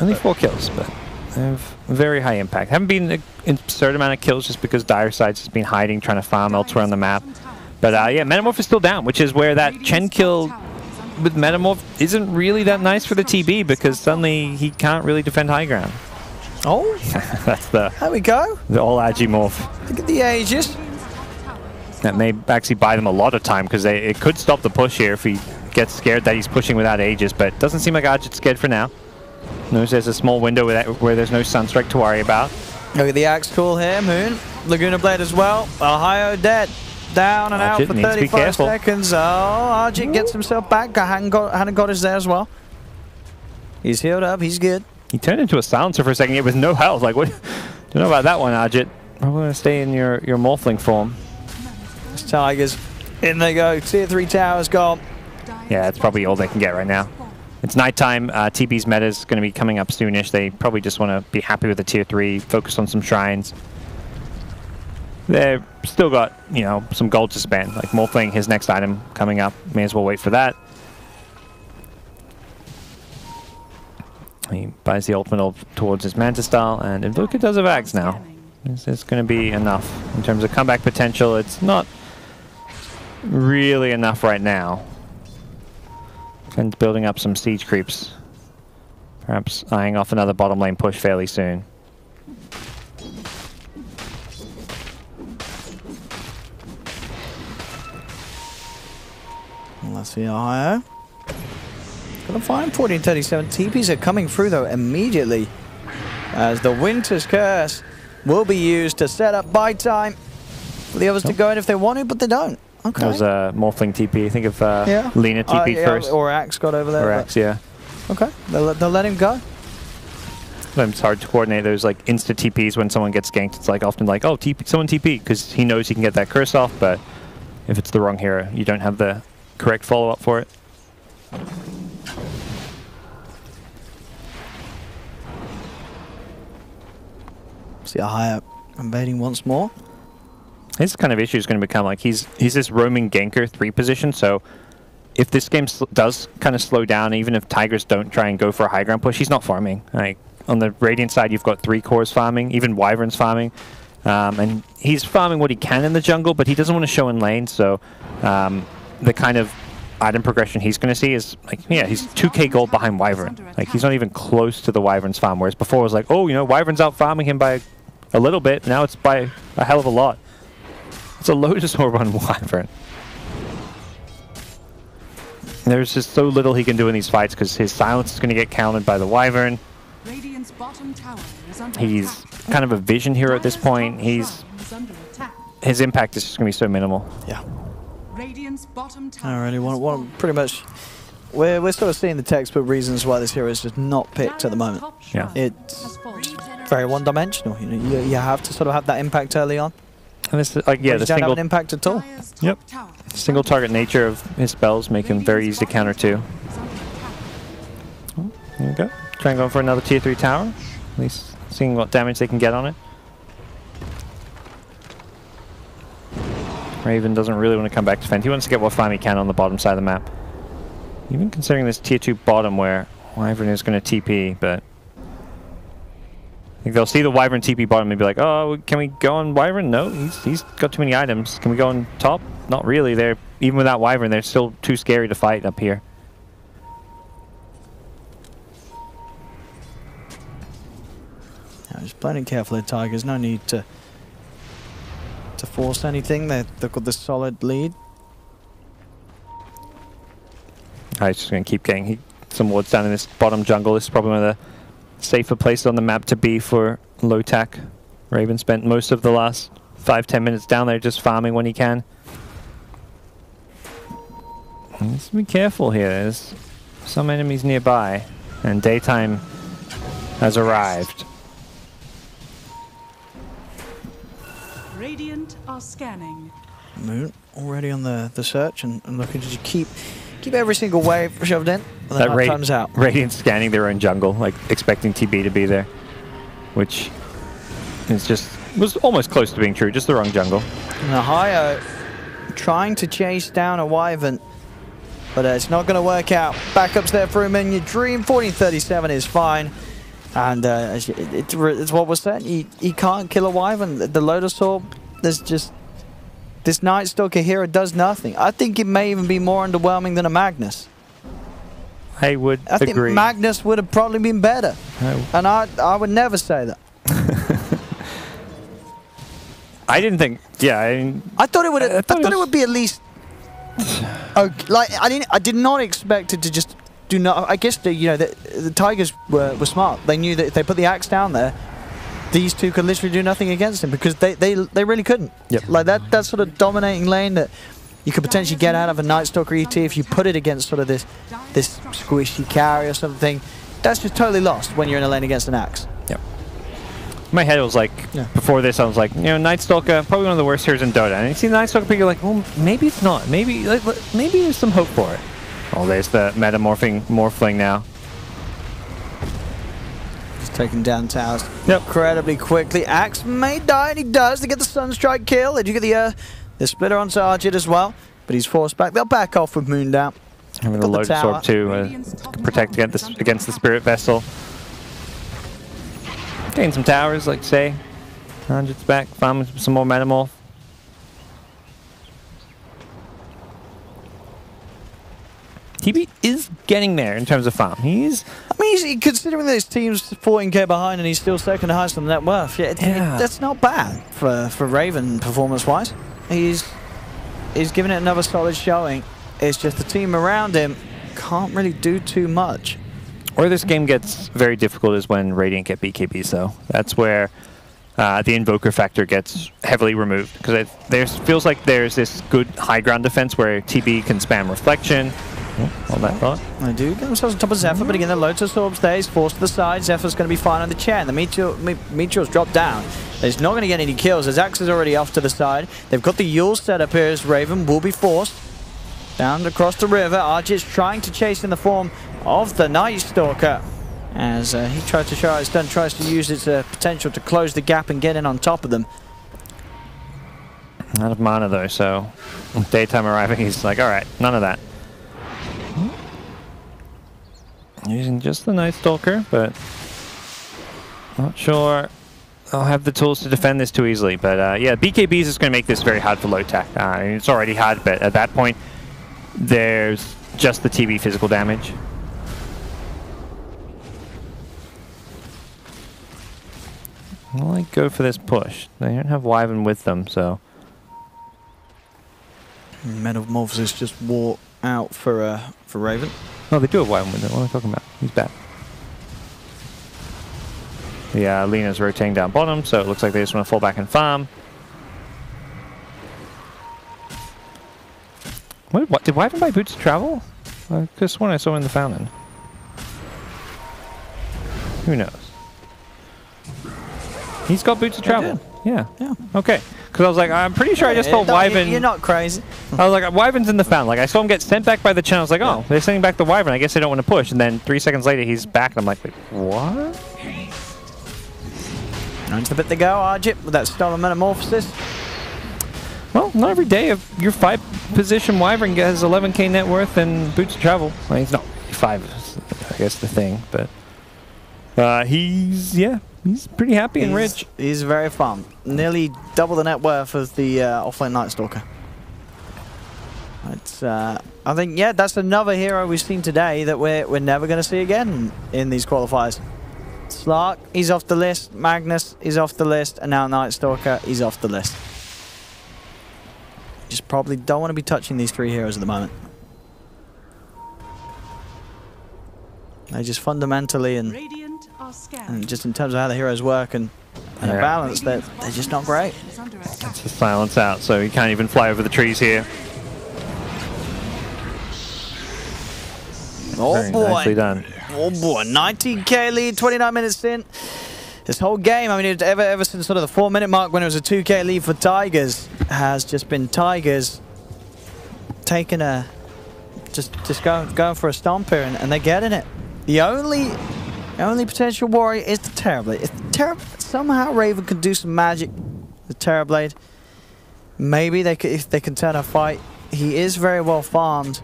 Only 4 kills, but they have very high impact. Haven't been an absurd amount of kills just because Dire Sides has been hiding, trying to farm elsewhere on the map. But yeah, Metamorph is still down, which is where that Chen kill with Metamorph isn't really that nice for the TB because suddenly he can't really defend high ground. Oh, that's the. There we go. The all Agimorph. Look at the Aegis. That may actually buy them a lot of time because it could stop the push here if he gets scared that he's pushing without Aegis, but it doesn't seem like Ajit's scared for now. Knows there's a small window where there's no Sunstrike to worry about. Look at the Axe call here, Moon. Laguna Blade as well. Ohio dead. Down and out for 35 seconds. Oh, Ajit gets himself back. Hadn't got us there as well. He's healed up. He's good. He turned into a silencer for a second here with no health. Like, what? Don't know about that one, Ajit. Probably going to stay in your Morphling form. It's Tigers. In they go. Tier 3 towers gone. Yeah, that's probably all they can get right now. It's nighttime. TB's meta is going to be coming up soonish. They probably just want to be happy with the tier 3, focus on some shrines. They've still got, you know, some gold to spend. Like Morphling, his next item coming up. May as well wait for that. He buys the ultimate towards his Manta style, and Invoker does have Axe now. This is going to be enough in terms of comeback potential. It's not really enough right now. And building up some siege creeps. Perhaps eyeing off another bottom lane push fairly soon. Let's see Ohio. Gonna find 1437. TPs are coming through though immediately as the Winter's Curse will be used to set up buy time for the others to go in if they want to, but they don't. Okay. That was a Morphling TP. I think if Lena TP'd first. Or Axe got over there. Or Axe, yeah. Okay, they'll let him go. It's hard to coordinate those like insta TPs when someone gets ganked. It's like often like, oh, TP, someone TP, because he knows he can get that curse off, but if it's the wrong hero, you don't have the correct follow-up for it. See Ohio invading once more. His kind of issue is going to become like he's this roaming ganker 3 position, so if this game does kind of slow down, even if Tigers don't try and go for a high ground push, he's not farming. Like on the Radiant side, you've got 3 cores farming, even Wyvern's farming, and he's farming what he can in the jungle, but he doesn't want to show in lane, so the kind of item progression he's going to see is like, yeah, he's 2k gold behind Wyvern. Like he's not even close to the Wyvern's farm, whereas before it was like, oh, you know, Wyvern's out farming him by a little bit, now it's by a hell of a lot. It's a Lotus Orb on Wyvern. There's just so little he can do in these fights because his silence is going to get countered by the Wyvern. He's kind of a vision hero at this point. His impact is just going to be so minimal. Yeah. Alrighty, pretty much. We're sort of seeing the textbook reasons why this hero is just not picked at the moment. Yeah. It's very one-dimensional. You know, you have to sort of have that impact early on. And this, like, yeah, the single don't have an impact at all. Yep. Single target nature of his spells make him very easy to counter too. Oh, there you go. Try and go for another tier 3 tower. At least seeing what damage they can get on it. Raven doesn't really want to come back to defend. He wants to get what farm he can on the bottom side of the map. Even considering this tier 2 bottom where Wyvern is going to TP, but I think they'll see the Wyvern TP bottom and be like, oh, can we go on Wyvern? No, he's got too many items. Can we go on top? Not really. They're even without Wyvern, they're still too scary to fight up here. Yeah, just playing carefully, Tigers. No need to force anything. They've got the solid lead. He's just going to keep getting some wards down in this bottom jungle. This is probably one of the safer places on the map to be for Lotac. Raven spent most of the last 5-10 minutes down there just farming when he can. Let's be careful here. There's some enemies nearby, and daytime has arrived. Radiant are scanning. Moon already on the search and looking to just keep every single wave shoved in. And then that comes out. Radiant scanning their own jungle, like expecting TB to be there, which is was almost close to being true, just the wrong jungle. And Ohio trying to chase down a Wyvern, but it's not going to work out. Backups there for him in your Dream. 1437 is fine. And it's what we're saying. He can't kill a Wyvern. The Lotus Orb, there's just... This Night Stalker hero does nothing. I think it may even be more underwhelming than a Magnus. I would agree. I think Magnus would have probably been better. And I would never say that. I didn't think... Yeah, I thought it would. I thought it would be at least... like I did not expect it to just do not. I guess the Tigers were smart. They knew that if they put the axe down there, these two could literally do nothing against him because they really couldn't. Yep. Like that sort of dominating lane that you could potentially get out of a Night Stalker ET if you put it against sort of this squishy carry or something. That's just totally lost when you're in a lane against an axe. Yep. My head was like, before this, I was like, Night Stalker, probably one of the worst heroes in Dota. And you see Night Stalker, but you're like, well, maybe it's not. Maybe there's some hope for it. Oh, there's the morphling now. Just taking down towers incredibly quickly. Axe may die, and he does to get the Sunstrike kill. They do get the splitter onto Argit as well, but he's forced back. They'll back off with Moondown. Having the Lotus Orb too, protect against the Spirit Vessel. Gain some towers, like say. Argit's back, farming some more Metamorph. TB is getting there in terms of farm. I mean, considering that his team's 14k behind and he's still second highest on the net worth, that's not bad for Raven performance-wise. He's giving it another solid showing. It's just the team around him can't really do too much. Where this game gets very difficult is when Radiant get BKBs, though. That's where the Invoker factor gets heavily removed. Because there feels like there's this good high ground defense where TB can spam Reflection. All that thought. They do get themselves on top of Zephyr, but again, the Lotus Orb's there. He's forced to the side. Zephyr's going to be fine on the chair. And the Meteor's dropped down. He's not going to get any kills as Axe is already off to the side. They've got the Yule set up here as Raven will be forced down across the river. Argit's trying to chase in the form of the Night Stalker as he tries to show how it's done, tries to use its potential to close the gap and get in on top of them. Out of mana though, so daytime arriving, he's like, alright, none of that. Using just the Night Stalker, but not sure I'll have the tools to defend this too easily. But yeah, BKBs is going to make this very hard for Lotac. It's already hard, but at that point, there's just the TB physical damage. I'll like go for this push. They don't have Wyvern with them, so. Metamorphosis just wore out for Raven. Oh, they do have Wyvern with them. What am I talking about? He's bad. Yeah, Lena's rotating down bottom, so it looks like they just want to fall back and farm. What did Wyvern buy Boots of Travel? I just one I saw in the Fountain. Who knows? He's got Boots of Travel. Yeah. Okay. Because I was like, I'm pretty sure I just told Wyvern. You're not crazy. I was like, Wyvern's in the Fountain. Like, I saw him get sent back by the channel. I was like, oh, they're sending back the Wyvern. I guess they don't want to push. And then 3 seconds later, he's back. And I'm like, wait, what? Runs the bit to go, Argit, with that stolen Metamorphosis. Well, not every day your 5-position Wyvern has 11k net worth and Boots of Travel. Well, he's not 5 is, I guess, the thing, but he's pretty happy and rich. He's very fun. Nearly double the net worth of the offlane Night Stalker. It's, I think, yeah, that's another hero we've seen today that we're never going to see again in these qualifiers. Slark, he's off the list. Magnus, he's off the list. And now Night Stalker, he's off the list. Just probably don't want to be touching these 3 heroes at the moment. They just fundamentally and just in terms of how the heroes work and their balance, they're just not great. It's a silence out, so he can't even fly over the trees here. Oh Very boy. nicely done. Oh boy, 19k lead, 29 minutes in. This whole game, I mean, ever since sort of the 4-minute mark when it was a 2k lead for Tigers, has just been Tigers taking a, just going for a stomp here, and they're getting it. The only potential worry is the Terrorblade. If somehow Raven could do some magic with Terrorblade, maybe they could, if they can turn a fight. He is very well farmed,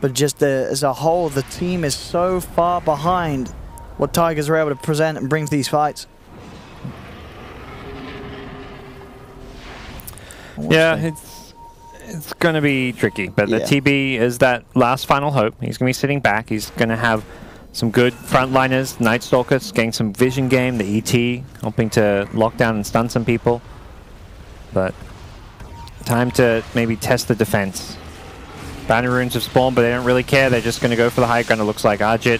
but just as a whole, the team is so far behind what Tigers are able to present and bring to these fights. Yeah, it's going to be tricky, but the TB is that last final hope. He's going to be sitting back. He's going to have some good frontliners, Night Stalkers, getting some vision game, the ET, hoping to lock down and stun some people. But time to maybe test the defense. Boundary runes have spawned, but they don't really care. They're just going to go for the high ground. It looks like Arjit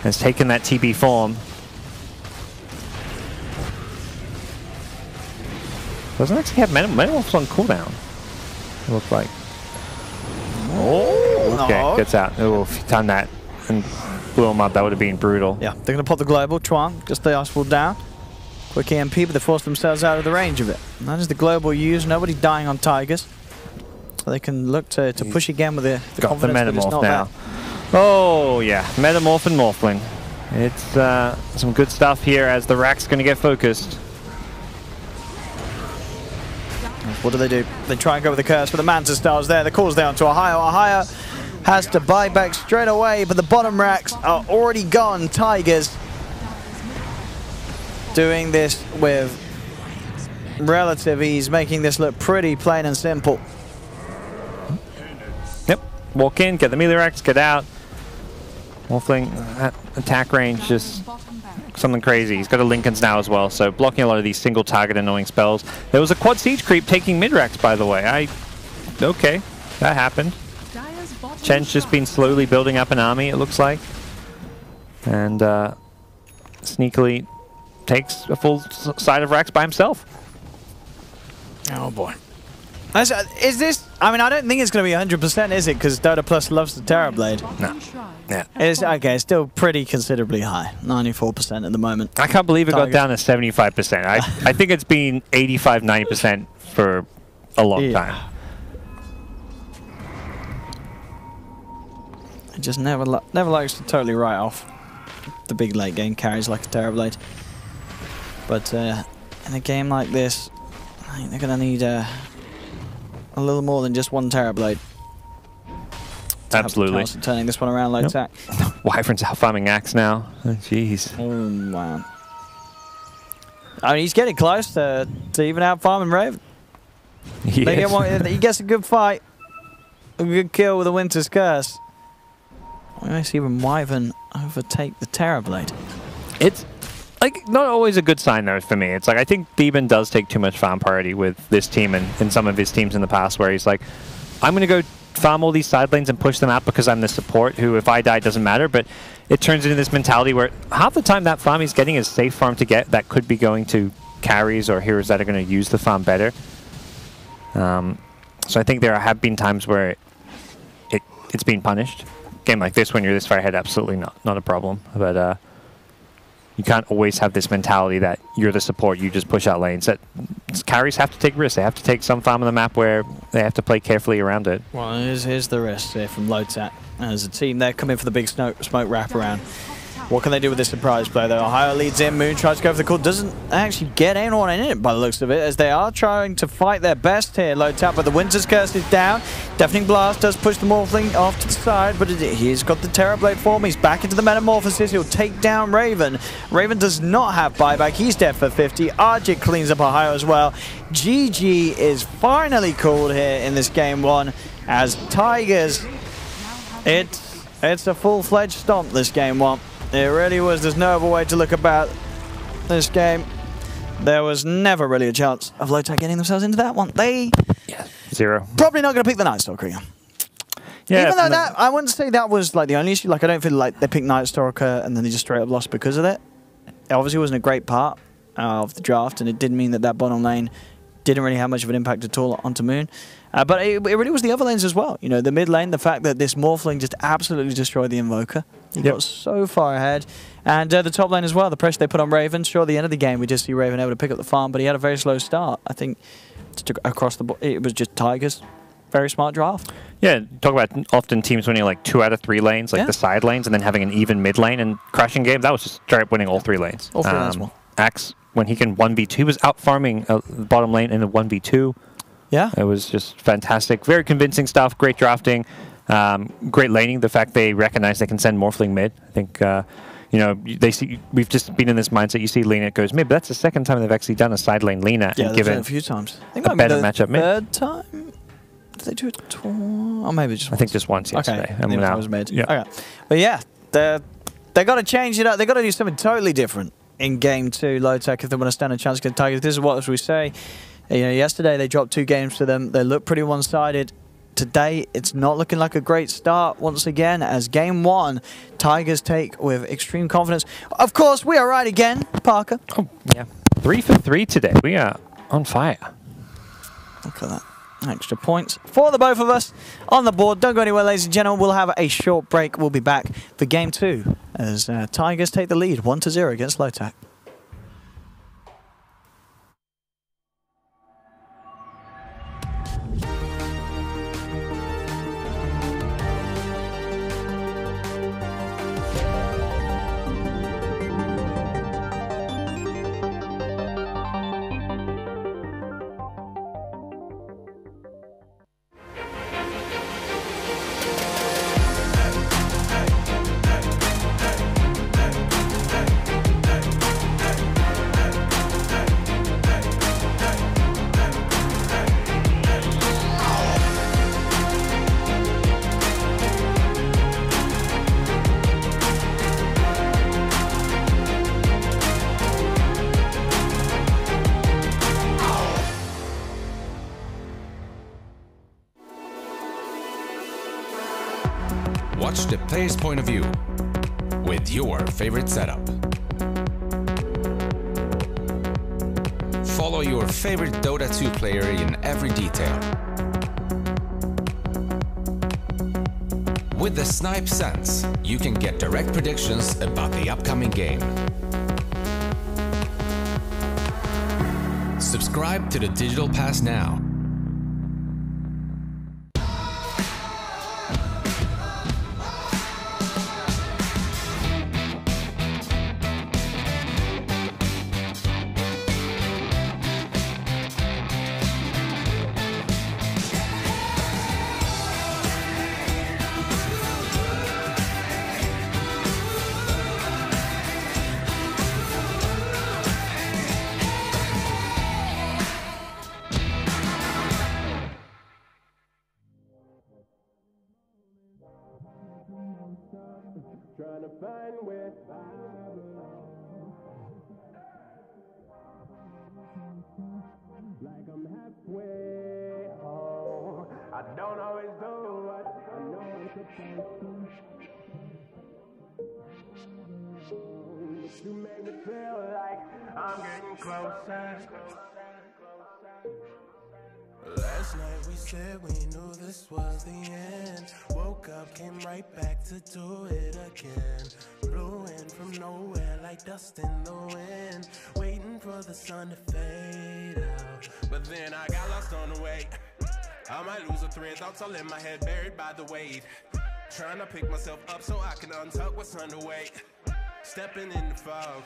has taken that TB form. Doesn't actually have Metamorphs on cooldown, it looks like. Oh, okay, gets out. Oh, if you timed that and blew him up, that would have been brutal. Yeah, they're going to pop the global. Chuan, just the Iceball down. Quick EMP, but they force themselves out of the range of it. And that is the global used. Nobody dying on Tigers. So they can look to push again with the got the Metamorph now. Bad. Oh, yeah. Metamorph and Morphling. It's some good stuff here as the Rack's going to get focused. What do? They try and go with the curse, but the Manta Star's there. The call's down to Ohio. Ohio has to buy back straight away, but the bottom racks are already gone. Tigers doing this with relative ease, making this look pretty plain and simple. Yep. Walk in, get the melee racks, get out. Morphling at attack range, just something crazy. He's got a Lincoln's now as well, so blocking a lot of these single target annoying spells. There was a quad siege creep taking mid racks, by the way. Okay, that happened. Chen's just been slowly building up an army, it looks like, and sneakily takes a full side of racks by himself. Oh boy. Is this? I mean, I don't think it's going to be 100%, is it? Because Dota Plus loves the Terrorblade. No. Yeah. It's okay. It's still pretty considerably high, 94% at the moment. I can't believe it got down to 75%. I think it's been 85, 90% for a long time. It just never likes to totally write off the big late game carries like a Terrorblade. But in a game like this, I think they're going to need a little more than just one Terrorblade. Absolutely. Turning this one around, Lotac. Wyvern's out farming Axe now. Oh, jeez. Oh, man. I mean, he's getting close to even out farming Raven. He gets a good fight. A good kill with a Winter's Curse. We may see even Wyvern overtake the Terrorblade. It's like not always a good sign though for me. It's like I think Theben does take too much farm priority with this team and some of his teams in the past where he's like, I'm going to go farm all these side lanes and push them out because I'm the support who, if I die, doesn't matter. But it turns into this mentality where half the time that farm he's getting is safe farm to get that could be going to carries or heroes that are going to use the farm better. So I think there have been times where it's been punished. Game like this, when you're this far ahead, absolutely not a problem. But you can't always have this mentality that you're the support, you just push out lanes. That carries have to take risks. They have to take some farm on the map where they have to play carefully around it. Well, here's the risk here from Lotac. As a team, they're coming for the big smoke wraparound. What can they do with this surprise play, though? Ohio leads in. Moon tries to go for the call. Doesn't actually get anyone in it by the looks of it, as they are trying to fight their best here. Lotac, but the Winter's Curse is down. Deafening Blast does push the Morphling off to the side, but he's got the Terrorblade form. He's back into the Metamorphosis. He'll take down Raven. Raven does not have buyback. He's dead for 50. Arjit cleans up Ohio as well. GG is finally called here in this game one, as Tigers, it's a full-fledged stomp, this game one. It really was. There's no other way to look about this game. There was never really a chance of Lotac getting themselves into that one. Zero. Probably not going to pick the Night Stalker again. Yeah, even though that, I wouldn't say that was like the only issue. Like, I don't feel like they picked Night Stalker and then they just straight up lost because of it. It obviously wasn't a great part of the draft, and it did mean that bottom lane didn't really have much of an impact at all onto Moon. But it really was the other lanes as well. You know, the mid lane, the fact that this Morphling just absolutely destroyed the Invoker. He got so far ahead. And the top lane as well, the pressure they put on Raven. Sure, at the end of the game, we did see Raven able to pick up the farm, but he had a very slow start. I think across the board, it was just Tigers. Very smart draft. Yeah, talk about often teams winning like 2 out of 3 lanes, like the side lanes, and then having an even mid lane and crashing game. That was just straight up winning all 3 lanes. All 3 lanes well. Axe, when he can 1v2, he was out farming the bottom lane in a 1v2. Yeah. It was just fantastic. Very convincing stuff. Great drafting. Great laning. The fact they recognize they can send Morphling mid. I think you know, they see we've just been in this mindset. You see Lena goes mid, but that's the second time they've actually done a side lane Lena and given a few times. I think a better matchup mid. Third time. Did they do it twice? Or maybe just once? I think just once yesterday. Okay, And I was mid. Yeah. Okay. But yeah, they got to change it up. They got to do something totally different in game 2, Lotac, if they want to stand a chance against Tigers. This is what, as we say, you know, yesterday they dropped 2 games to them. They look pretty one-sided. Today, it's not looking like a great start once again, as game 1, Tigers take with extreme confidence. Of course, we are right again, Parker. Oh, yeah. 3 for 3 today. We are on fire. Look at that. Extra points for the both of us on the board. Don't go anywhere, ladies and gentlemen. We'll have a short break. We'll be back for game 2 as Tigers take the lead 1-0 against Lotac. Watch the player's point of view with your favorite setup. Follow your favorite Dota 2 player in every detail. With the Snipe Sense, you can get direct predictions about the upcoming game. Subscribe to the Digital Pass now. Trying to find where I belong. Like I'm halfway home. I don't always do what I know I'm supposed to. But you make me feel like I'm getting closer. Last night we said we knew this was the end. Woke up, came right back to do it again. Blew in from nowhere like dust in the wind. Waiting for the sun to fade out. But then I got lost on the way. I might lose a thread, thoughts all in my head, buried by the weight. Trying to pick myself up so I can untuck what's underway. Stepping in the fog,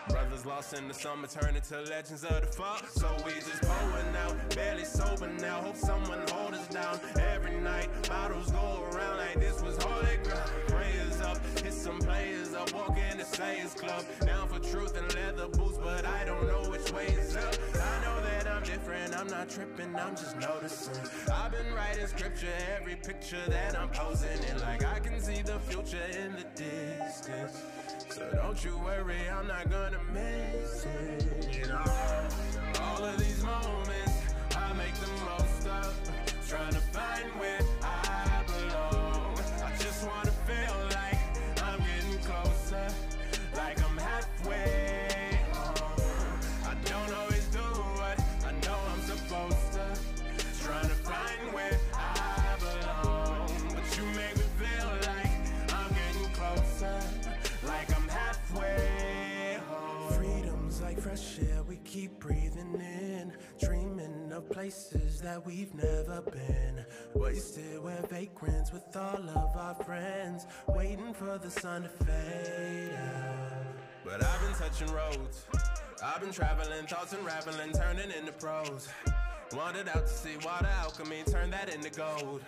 brothers lost in the summer, turning to legends of the fall. So we just pulling out, barely sober now. Hope someone hold us down every night. Bottles go around like this was holy ground. Prayers up, hit some players up, walk in the Slayers Club. Down for truth and leather boots, but I don't know which way is up. I know that I'm different, I'm not tripping, I'm just noticing. I've been writing scripture, every picture that I'm posing in, like I can see the future in the distance. So don't you worry, I'm not gonna miss it, you know. All of these moments, I make the most of. Trying to find where I belong. I just wanna feel like I'm getting closer, like I'm halfway home. I don't always do what I know I'm supposed to. Trying to find where I belong. But you make me feel like I'm getting closer, like I'm halfway home. Freedom's like fresh air, we keep breathing in. Dreaming of places that we've never been. Wasted, we're vagrants with all of our friends. Waiting for the sun to fade out. But I've been touching roads, I've been traveling, thoughts unraveling, turning into prose. Wandered out to see water alchemy, turn that into gold.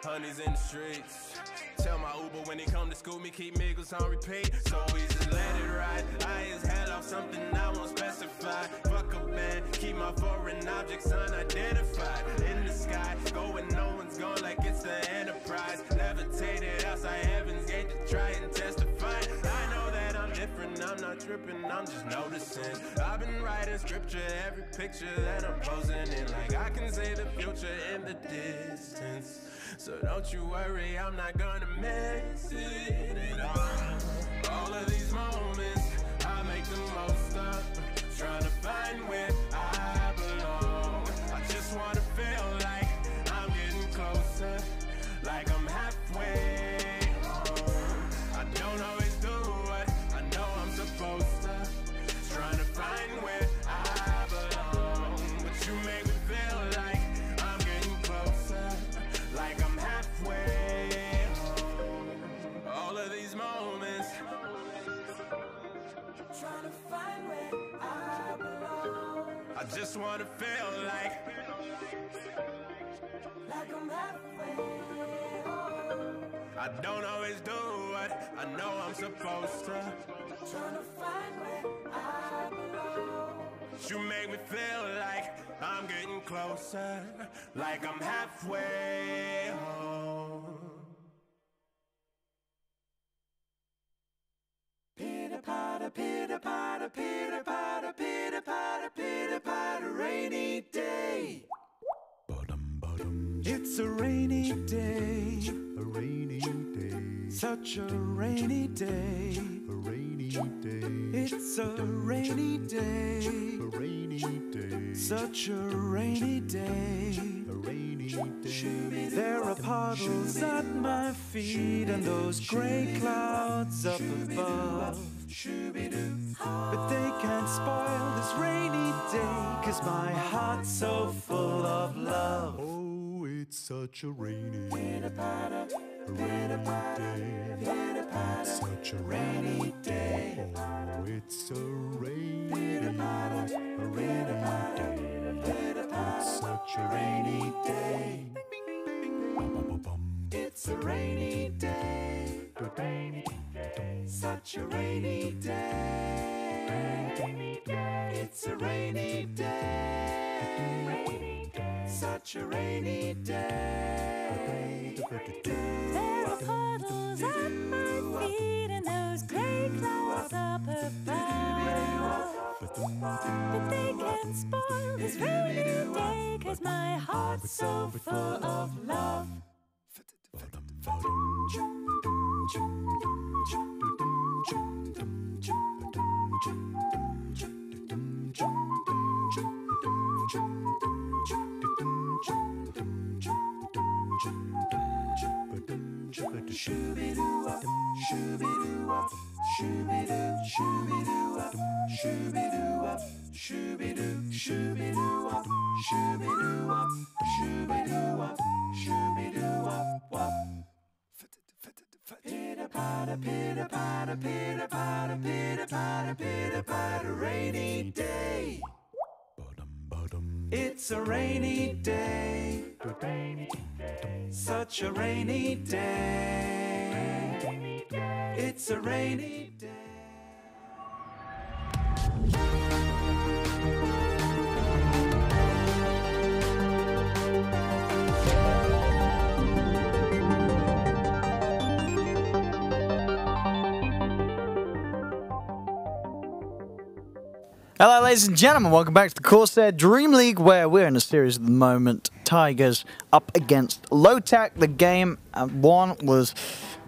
Honey's in the streets. Tell my Uber when he come to school me, keep Miggles on repeat. So we just let it ride. I is hell off something I won't specify. Fuck a band, keep my foreign objects unidentified. In the sky, going no one's gone like it's the Enterprise. Levitated outside heaven's gate to try and testify. I know that I'm different, I'm not tripping, I'm just noticing. I've been writing scripture, every picture that I'm posing in. Like I can see the future in the distance. So don't you worry, I'm not gonna miss it at all of these moments, I make the most of. Trying to find where I belong. I just wanna feel like I'm getting closer, like I'm halfway home. I don't always do what I know I'm supposed to. Trying to find where I belong. But you make me feel like I'm getting closer, like I'm halfway home. All of these moments, trying to find where I belong. I just wanna feel like I'm halfway home. I don't always do what I know I'm supposed to. Trying to find where I belong. You make me feel like I'm getting closer, like I'm halfway home. Pitter patter, pitter patter, pitter patter, pitter patter, pitter patter, rainy day. It's a rainy day, such a rainy day, it's a rainy day, such a rainy day. There are puddles at my feet and those gray clouds up above, but they can't spoil this rainy day, 'cause my heart's so full of love. Oh, it's such a rainy day, such a rainy day. Oh, it's a rainy day, it's such a rainy day. It's a rainy day, such a rainy day. It's a rainy day, such a rainy day. There are puddles at my feet and those gray clouds up above, but they can't spoil this rainy day, 'cause my heart's so full of love. Shoo-be-doo-wop, shoo-be-doo-wop, shoo-be-doo, shoo-be-doo-wop, shoo-be-doo-wop, shoo-be-doo, shoo-be-doo-wop, shoo-be-doo-wop, shoo-be-doo-wop, shoo-be-doo-wop-wop. Pitter-patter, pitter-patter, pitter-patter, pitter-patter, pitter-patter, rainy day. It's a rainy day, such a rainy day. It's a rainy day. Hello, ladies and gentlemen. Welcome back to the CORSAIR Dream League, where we're in a series at the moment. Tigers up against Lotac. The game one was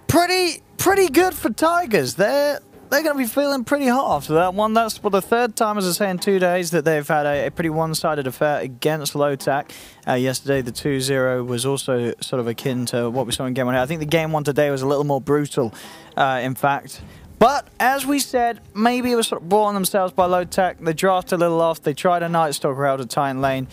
pretty good for Tigers. They're going to be feeling pretty hot after that one. That's for the third time, as I say, in 2 days that they've had a pretty one-sided affair against Lotac. Yesterday, the 2-0 was also sort of akin to what we saw in game one. I think the game one today was a little more brutal, in fact. But, as we said, maybe it was sort of brought on themselves by Lotac. They drafted a little off. They tried a Night Stalker out of Titan Lane.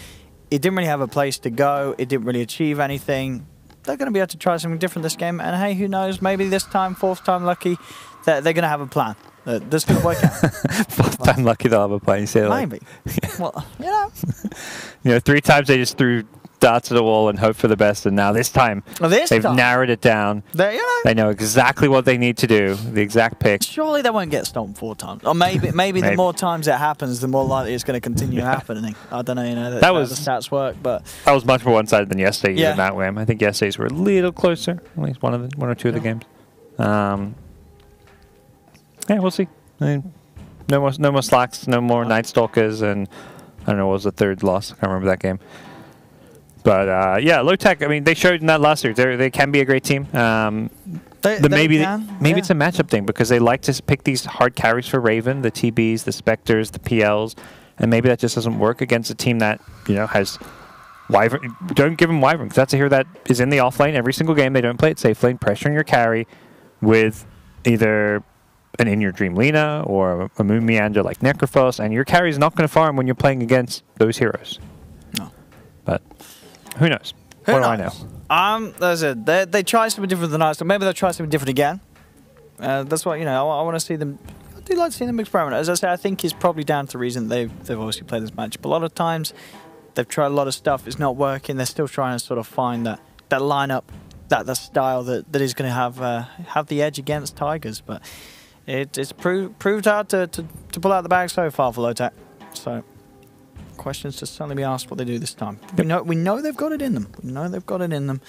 It didn't really have a place to go. It didn't really achieve anything. They're going to be able to try something different this game. And, hey, who knows? Maybe this time, fourth time lucky, they're going to have a plan. This is going to work out. Fourth time lucky they'll have a plan. So maybe. Like, Well, you know. you know, 3 times they just threw darts to the wall and hope for the best. And now this time, they've narrowed it down. They know exactly what they need to do, the exact pick. Surely they won't get stolen 4 times. Or maybe the more times it happens, the more likely it's going to continue happening. I don't know, you know, that was the stats work, but that was much more one-sided than yesterday in that game. I think yesterday's were a little closer, at least one or two of the games. Yeah, we'll see. I mean, no more Slacks, no more Night Stalkers, and I don't know what was the third loss. I can't remember that game. But yeah, Lotac. I mean, they showed in that last series they can be a great team. Maybe it's a matchup thing because they like to pick these hard carries for Raven, the TBs, the Spectres, the PLs, and maybe that just doesn't work against a team that has Wyvern. Don't give them Wyvern because that's a hero that is in the off lane every single game. They don't play it safe lane, pressuring your carry with either an In Your Dream Lina or a Moon Meander like Necrophos, and your carry is not going to farm when you're playing against those heroes. No. But who knows? What do I know? That's it. They try something different than us, so maybe they'll try something different again. That's what, I want to see them. I do like seeing them experiment. As I say, I think it's probably down to the reason they've obviously played this match. But a lot of times, they've tried a lot of stuff. It's not working. They're still trying to sort of find that lineup, that style that is going to have the edge against Tigers. But it's proved hard to pull out the bag so far for Lotac. So questions to certainly be asked what they do this time. Yep. We know they've got it in them. We know they've got it in them.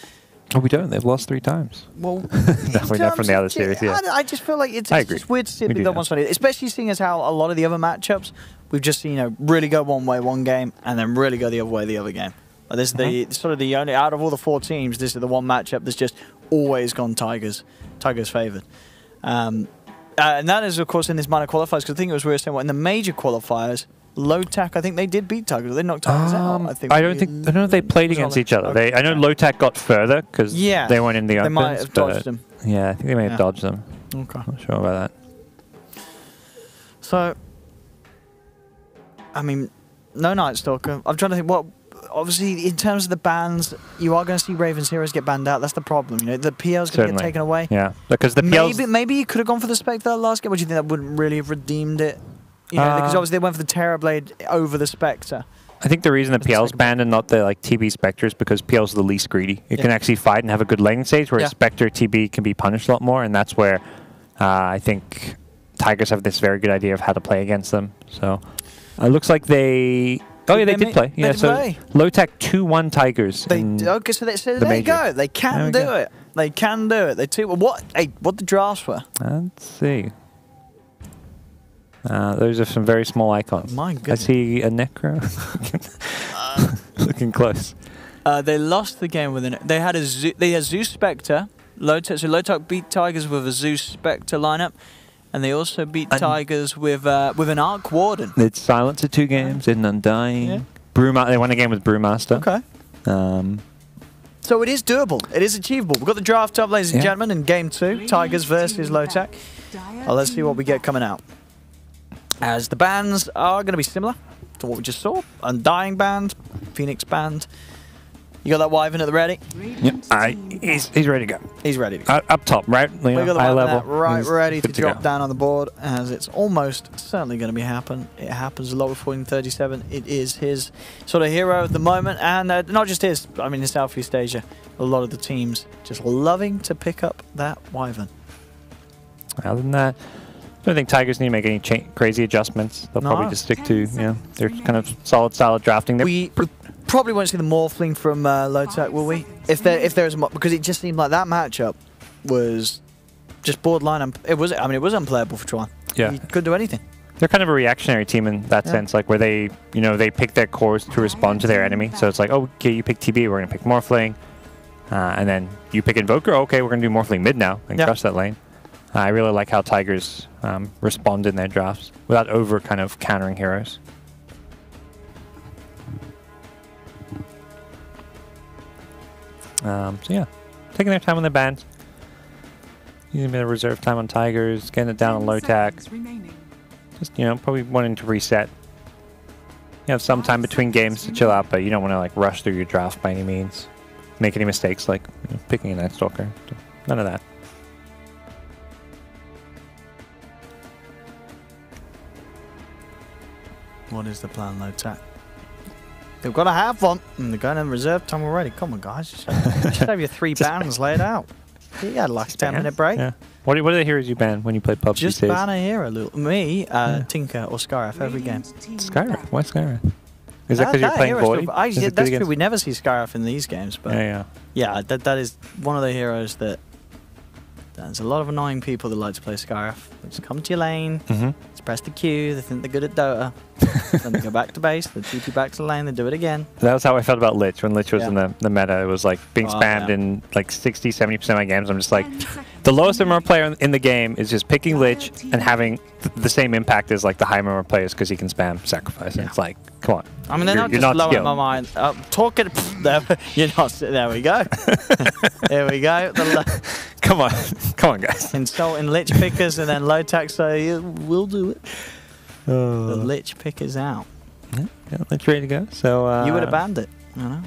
Oh, we don't. They've lost 3 times. Well, we know from the other series. Yeah. I just feel like it's just weird to see it be that one sided, especially seeing as how a lot of the other matchups we've just seen really go one way one game and then really go the other way the other game. Like this is the sort of the only out of all the 4 teams, this is the one matchup that's just always gone Tigers favoured. And that is, of course, in this minor qualifiers, because I think it was we were saying in the major qualifiers, Lotac, I think they did beat Tigers. They knocked Tigers out. I don't know if they played against each other. I know Lotac got further because they weren't in the opens. They might have dodged them. Yeah, I think they may have dodged them. Okay. Not sure about that. So, I mean, no Night Stalker. I'm trying to think what. Obviously, in terms of the bans, you are going to see Raven's heroes get banned out. That's the problem. The PL's going to get taken away. Yeah, because the PL's maybe you could have gone for the Spectre last game. Would you think that wouldn't really have redeemed it? Because obviously they went for the Terrorblade over the Spectre. I think the reason the PL's banned and not the TB Spectre is because PL's the least greedy. It can actually fight and have a good laning stage, whereas Spectre TB can be punished a lot more, and that's where I think Tigers have this very good idea of how to play against them. So it looks like they. Oh yeah, they did play. Yeah, so Lotac 2-1 Tigers. Okay, so there you go. They can do it. They can do it. What the drafts were? Let's see. Those are some very small icons. My goodness. I see a Necro. Looking close. They lost the game with they had Zeus Spectre. Lotac, so Lotac beat Tigers with a Zeus Spectre lineup. And they also beat Tigers with an Arc Warden. They'd silence at 2 games, did an Undying. Yeah. They won a game with Brewmaster. Okay. So it is doable. It is achievable. We've got the draft up, ladies and gentlemen, in Game 2. Tigers versus Lotac. Let's see what we get coming out. As the bans are going to be similar to what we just saw. Undying band, Phoenix band. You got that Wyvern at the ready? Yep. He's ready to go. He's ready to go. Up top, right? We got the high level. Right, ready to drop down on the board, as it's almost certainly going to be happen. It happens a lot with 1437. It is his sort of hero at the moment, and not just his. I mean, in Southeast Asia, a lot of the teams just loving to pick up that Wyvern. Other than that, I don't think Tigers need to make any crazy adjustments. They'll probably just stick to their kind of solid drafting. We probably won't see the Morphling from Lotac, will we? If there's because it just seemed like that matchup was just borderline. It was unplayable for Tron. Yeah, he couldn't do anything. They're kind of a reactionary team in that sense, like where they they pick their cores to respond to their enemy. So it's like, oh, okay, you pick TB, we're gonna pick Morphling, and then you pick Invoker. Okay, we're gonna do Morphling mid now and crush that lane. I really like how Tigers respond in their drafts without over kind of countering heroes. So yeah, taking their time on the bans, using a bit of reserve time on Tigers, getting it down on Lotac. Just probably wanting to reset. You have some time between games to chill out, but you don't want to like rush through your draft by any means. Make any mistakes like picking a Night Stalker. None of that. What is the plan, Lotac? They've got to have one. And they're going in reserve time already. Come on, guys. Just have your 3 bans laid out. You had like a 10-minute break. Yeah. What are the heroes you ban when you play PUBG? Just ban a hero. Me, Tinker or Skyrath every game. Skyrath? Why Skyrath? Is that because you're playing Void? That's true. We never see Skyrath in these games. But yeah. That is one of the heroes that... There's a lot of annoying people that like to play Skyrath. They just come to your lane, just press the Q, they think they're good at Dota, then they go back to base, they TP back to the lane, they do it again. That was how I felt about Lich when Lich was in the meta. It was like being spammed in like 60-70% of my games. I'm just like, the lowest MMR player in the game is just picking Lich and having the same impact as like the high MMR players because he can spam Sacrifice. And it's like, come on. I mean, they're not just low in my mind. Talking, you're not. There we go. There we go. Come on, guys. Insulting Lich pickers and then Lotac say, we'll do it. The Lich pickers out. Yeah, Lich ready to go. So you would have banned it, you know.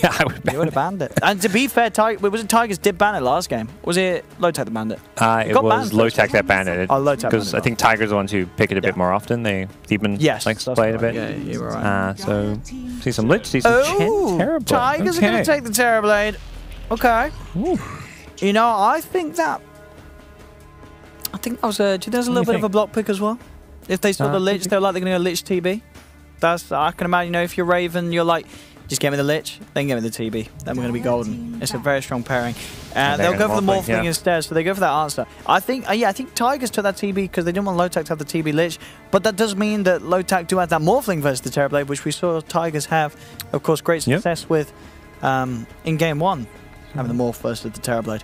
Yeah, I would. You would have banned it. And to be fair, was it Tigers did ban it last game? Was it Lotac that banned it? It was Lotac that banned it. Oh, Lotac. Because I think Tigers are the ones who pick it a bit more often. They even like to play it a bit. Yeah, you were right. So see some Lich, see some Terrorblade. Tigers are going to take the Terrorblade. Okay. Ooh. You know, I think that was there's a little bit of a block pick as well. If they saw the Lich, they're going to go Lich TB. I can imagine, if you're Raven, you're like, just get me the Lich, then get me the TB. Then we're going to be golden. It's a very strong pairing. They'll go for the Morphling instead, so they go for that answer. I think Tigers took that TB because they didn't want Lotac to have the TB Lich, but that does mean that Lotac do have that Morphling versus the Terrorblade, which we saw Tigers have, of course, great success with in Game 1, having the Morph versus the Terrorblade.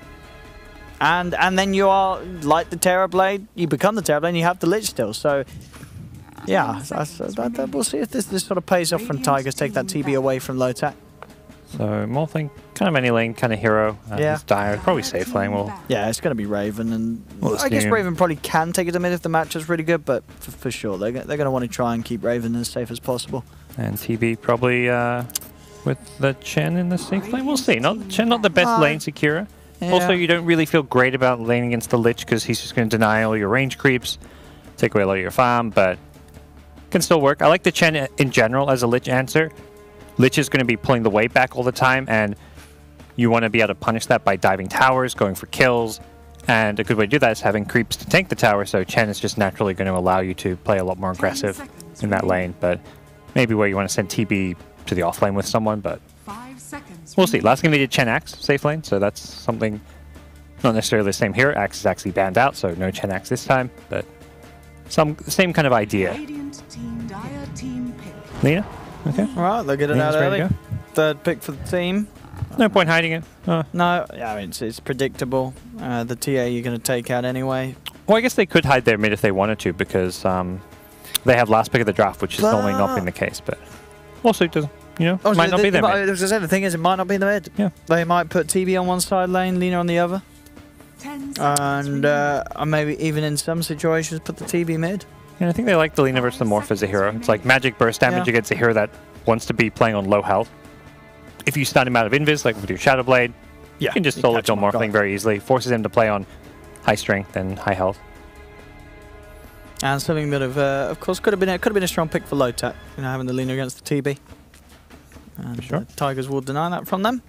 And then you are, like the Terrorblade, you become the Terrorblade and you have the Lich still, so... Yeah, we'll see if this sort of pays off from Tigers, take that TB away from Lotac. So, Morphling, kind of any lane, kind of hero. He's dire, probably safe lane. Yeah, it's going to be Raven, and I guess Raven probably can take it to mid if the match is really good, but for sure, they're going to want to try and keep Raven as safe as possible. And TB probably with the Chen in the safe lane. We'll see. Chen not the best lane Secura. Yeah. Also, you don't really feel great about laning against the Lich because he's just going to deny all your range creeps, take away a lot of your farm, but can still work. I like the Chen in general as a Lich answer. Lich is going to be pulling the weight back all the time, and you want to be able to punish that by diving towers, going for kills, and a good way to do that is having creeps to tank the tower, so Chen is just naturally going to allow you to play a lot more aggressive in that lane, but maybe where you want to send TB to the off lane with someone, but we'll see. Last game they did Chen Axe safe lane, so that's something not necessarily the same here. Axe is actually banned out, so no Chen Axe this time, but same kind of idea. Lina? Okay. Alright, they'll get it out early. Third pick for the team. No point hiding it. No, I mean, it's predictable. The TA you're going to take out anyway. Well, I guess they could hide their mid if they wanted to because they have last pick of the draft, which is normally not been the case, but also it doesn't. Might not be their mid. The thing is, it might not be the mid. Yeah. They might put TB on one side lane, Lina on the other. And maybe even in some situations put the TB mid. Yeah, I think they like the Lina versus the Morph as a hero. It's like magic burst damage against a hero that wants to be playing on low health. If you stun him out of invis, like with your Shadow Blade, you can just solo kill Morphling very easily. Forces him to play on high strength and high health. And something that, of course, could have been a strong pick for Lotac, having the Lina against the TB. And sure. Tigers will deny that from them.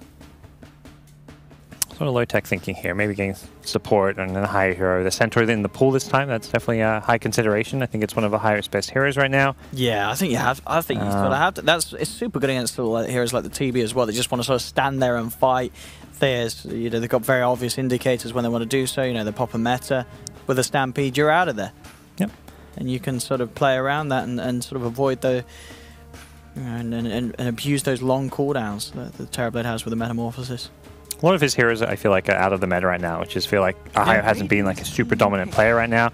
Sort of Lotac thinking here, maybe getting support and a higher hero. The Centaur in the pool this time, that's definitely a high consideration. I think it's one of the highest best heroes right now. Yeah, I think you have. I think you sort of have to. It's super good against heroes like the TB as well. They just want to sort of stand there and fight. They've got very obvious indicators when they want to do so. They pop a meta with a Stampede, you're out of there. Yep. And you can sort of play around that and sort of avoid the and abuse those long cooldowns that the Terrorblade has with the Metamorphosis. A lot of his heroes, I feel like, are out of the meta right now, which is feel like Ohio hasn't been like a super dominant player right now.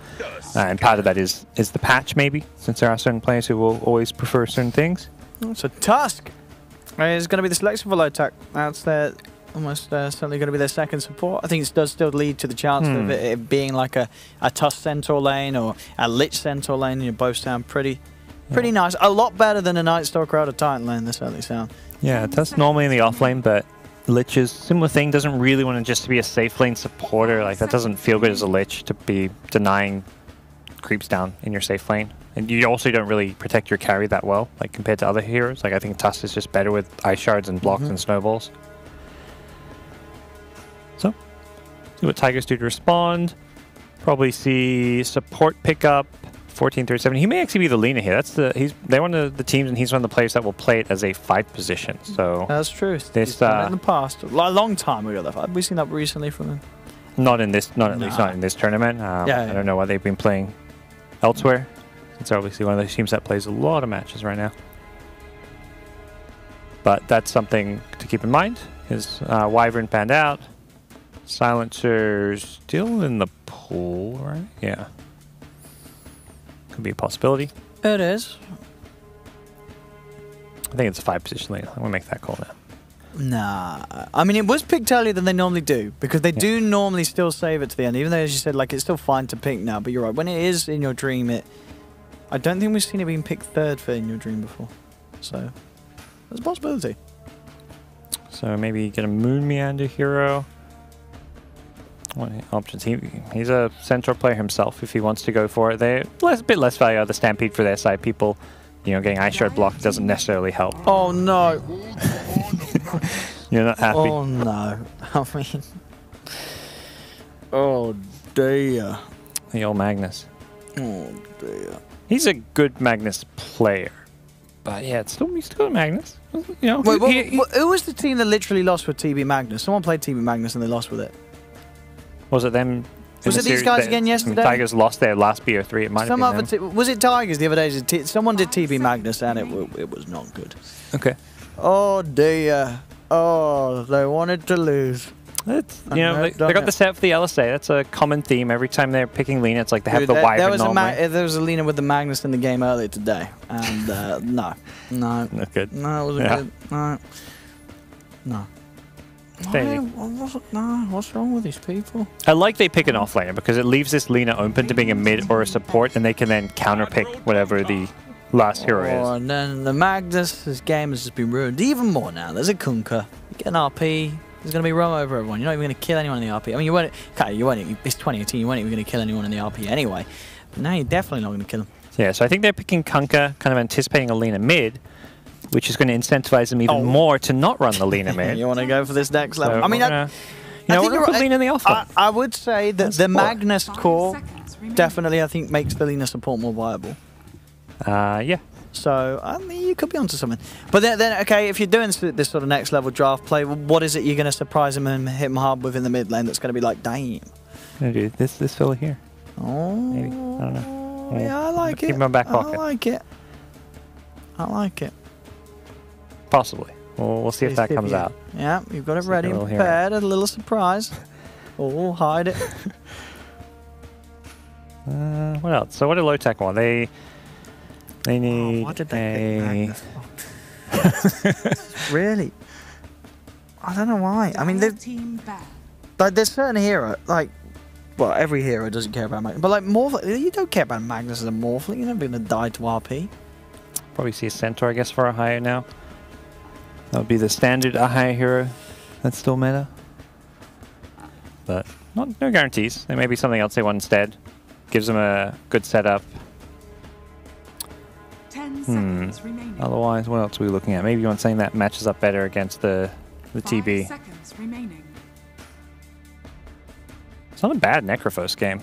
And part of that is the patch, maybe, since there are certain players who will always prefer certain things. So Tusk is going to be the selection for Lotac. That's almost certainly going to be their second support. I think it does still lead to the chance of it being like a Tusk Centaur lane or a Lich Centaur lane. You both sound pretty nice. A lot better than a Night Stalker out of Titan lane, they certainly sound. Yeah, Tusk normally in the off lane, but Lich is similar thing, doesn't really want to just be a safe lane supporter. Like, that doesn't feel good as a Lich to be denying creeps down in your safe lane. And you also don't really protect your carry that well, like compared to other heroes. Like I think Tusk is just better with ice shards and blocks and snowballs. So, see what Tigers do to respond. Probably see support pick up 1437. He may actually be the Lina here. They're one of the teams, and he's one of the players that will play it as a 5 position. So that's true. This He's done it in the past, a long time ago. Have we seen that recently from him? Not in this, at least not in this tournament. I don't know what they've been playing elsewhere. It's obviously one of those teams that plays a lot of matches right now. But that's something to keep in mind. His Wyvern panned out. Silencer still in the pool, right? Yeah. Could be a possibility. It is. I think it's a 5 position lane. I'm going to make that call now. Nah. I mean, it was picked earlier than they normally do, because they do normally still save it to the end, even though, as you said, like, it's still fine to pick now. But you're right. When it is in your dream, I don't think we've seen it being picked 3rd for in your dream before. So, there's a possibility. So maybe get a Moon Meander hero. What options? He's a Centaur player himself if he wants to go for it. They're a bit less value out of the Stampede for their side. People, getting Ice Shard blocked doesn't necessarily help. Oh no! You're not happy? Oh no. I mean... Oh dear. The old Magnus. Oh dear. He's a good Magnus player. But yeah, he's still a Magnus. Wait, who was the team that literally lost with TB Magnus? Someone played TB Magnus and they lost with it. Was it them? Was it these guys again yesterday? Tigers lost their last BO3. It might have been them. Was it Tigers the other day? Someone did TB Magnus and it was not good. Okay. Oh dear. Oh, they wanted to lose. They got the set for the LSA. That's a common theme. Every time they're picking Lina, it's like they have the Wyvern normally. There was a Lina with the Magnus in the game earlier today. And no. Not good. No, it wasn't good. No. What's wrong with these people? I like they pick an offlaner because it leaves this Lina open to being a mid or a support, and they can then counterpick whatever the last hero is. And then the Magnus, this game has just been ruined even more now. There's a Kunkka. You get an RP. There's going to be roam over everyone. You're not even going to kill anyone in the RP. I mean, you won't. It's 2018. You weren't even going to kill anyone in the RP anyway. But now you're definitely not going to kill them. Yeah, so I think they're picking Kunkka, kind of anticipating a Lina mid, which is going to incentivize them even more to not run the Lina mid. You want to go for this next level? So I mean, I think you're put Lina in the off. I would say that the Magnus core definitely, I think, makes the Lina support more viable. Yeah. So, I mean, you could be onto something. But then, okay, if you're doing this sort of next level draft play, what is it you're going to surprise him and hit him hard with in the mid lane that's going to be like, damn? Dude, this fella here. Oh. Maybe. I don't know. Yeah, I like it. Keep him in my back pocket. I like it. I like it. Possibly. We'll see if that comes out. Yeah, you've got it ready and prepared. A little surprise. Oh, hide it. What else? So what did Lotac want? They need what did they Really? I don't know why. I mean, there's certain hero, well, every hero doesn't care about Magnus. But like you don't care about Magnus as a Morphling. You're never going to die to RP. Probably see a Centaur, I guess, for a higher now. That would be the standard Ahaya hero that's still meta. But no guarantees. There may be something else they want instead. Gives them a good setup. 10 seconds remaining. Otherwise, what else are we looking at? Maybe you want something that matches up better against the TB. 5 seconds remaining. It's not a bad Necrophos game.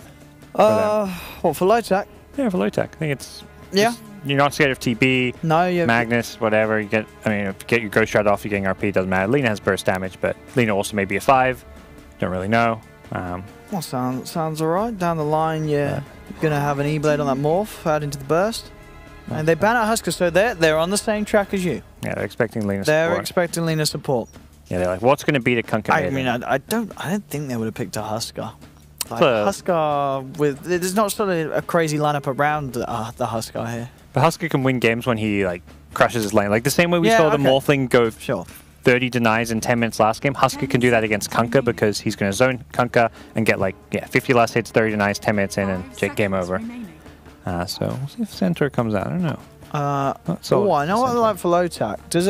What, for Lotac? Yeah, for Lotac. I think it's... Yeah. You're not scared of TB, Magnus, whatever. You get, I mean, if you get your Ghost Shot off, you're getting RP, doesn't matter. Lina has burst damage, but Lina also may be a 5. Don't really know. Well, sounds alright. Down the line, you're going to have an E-Blade on that Morph, add into the burst. And they ban out Husker, so they're on the same track as you. Yeah, they're expecting Lina support. They're expecting Lina support. Yeah, they're like, what's going to beat a Kunkka? I mean, I don't think they would have picked a Husker. Like, Husker there's not sort of a crazy lineup around the Husker here. But Husker can win games when he crushes his lane. Like the same way we saw the Morphling go 30 denies in 10 minutes last game. Husker can do that against Kunkka because he's going to zone Kunkka and get 50 last hits, 30 denies, 10 minutes in, and game over. So we'll see if Centaur comes out. I don't know. I know what I like for Lotac. Does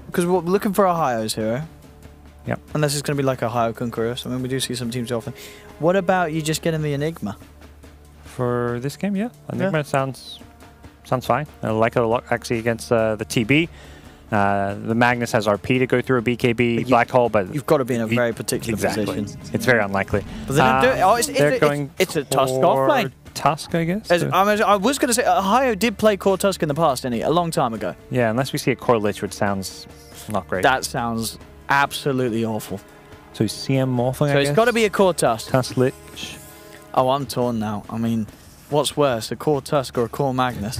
because we're looking for a Ohio's hero. Yep. Unless it's going to be like a Ohio Conqueror. I mean, we do see some teams often. What about you just getting the Enigma? for this game, yeah. Enigma sounds fine. I like it a lot, actually, against the TB. The Magnus has RP to go through a BKB black hole, but you've got to be in a very particular position. It's very unlikely. But they don't do it. Oh, it's a Tusk offlane. Tusk, I guess. I was going to say, Ohio did play core Tusk in the past, didn't he? A long time ago. Yeah, unless we see a core Lich, which sounds not great. That sounds absolutely awful. So CM Morphling, So it's got to be a core Tusk. Tusk Lich. Oh, I'm torn now. I mean, what's worse, a core Tusk or a core Magnus?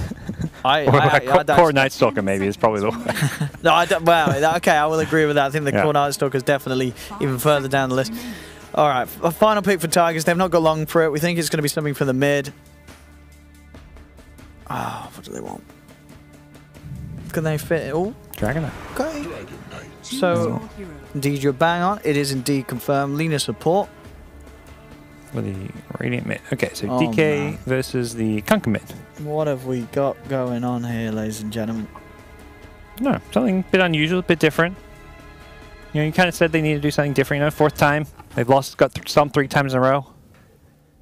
Core Night Stalker maybe is probably the one. No, well, okay, I will agree with that. I think the core Night Stalker is definitely even further down the list. All right, a final pick for Tigers. They've not got long for it. We think it's going to be something from the mid. Oh, what do they want? Can they fit it all? Dragon. Okay. So, indeed, you're bang on. It is indeed confirmed. Lina support. With the Radiant mid. Okay, so DK versus the Kunkka mid. What have we got going on here, ladies and gentlemen? No, something a bit unusual, a bit different. You know, you kind of said they need to do something different. You know, fourth time. They've got some 3 times in a row.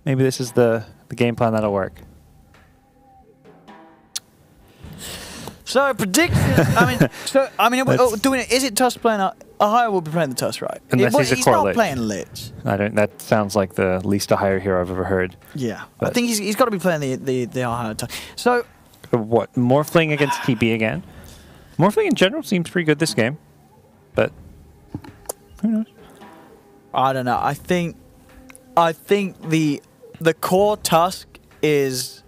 Maybe this is the game plan that'll work. So predictions. Doing it. Is it Tusk playing? Ohio will be playing the Tusk, right? Unless he's a core Lich. He's not playing Lich. That sounds like the least Ohio hero I've ever heard. Yeah, but I think he's got to be playing the Ohio Tusk. So what? Morphling against TB again. Morphling in general seems pretty good this game, but who knows? I don't know. I think the core Tusk is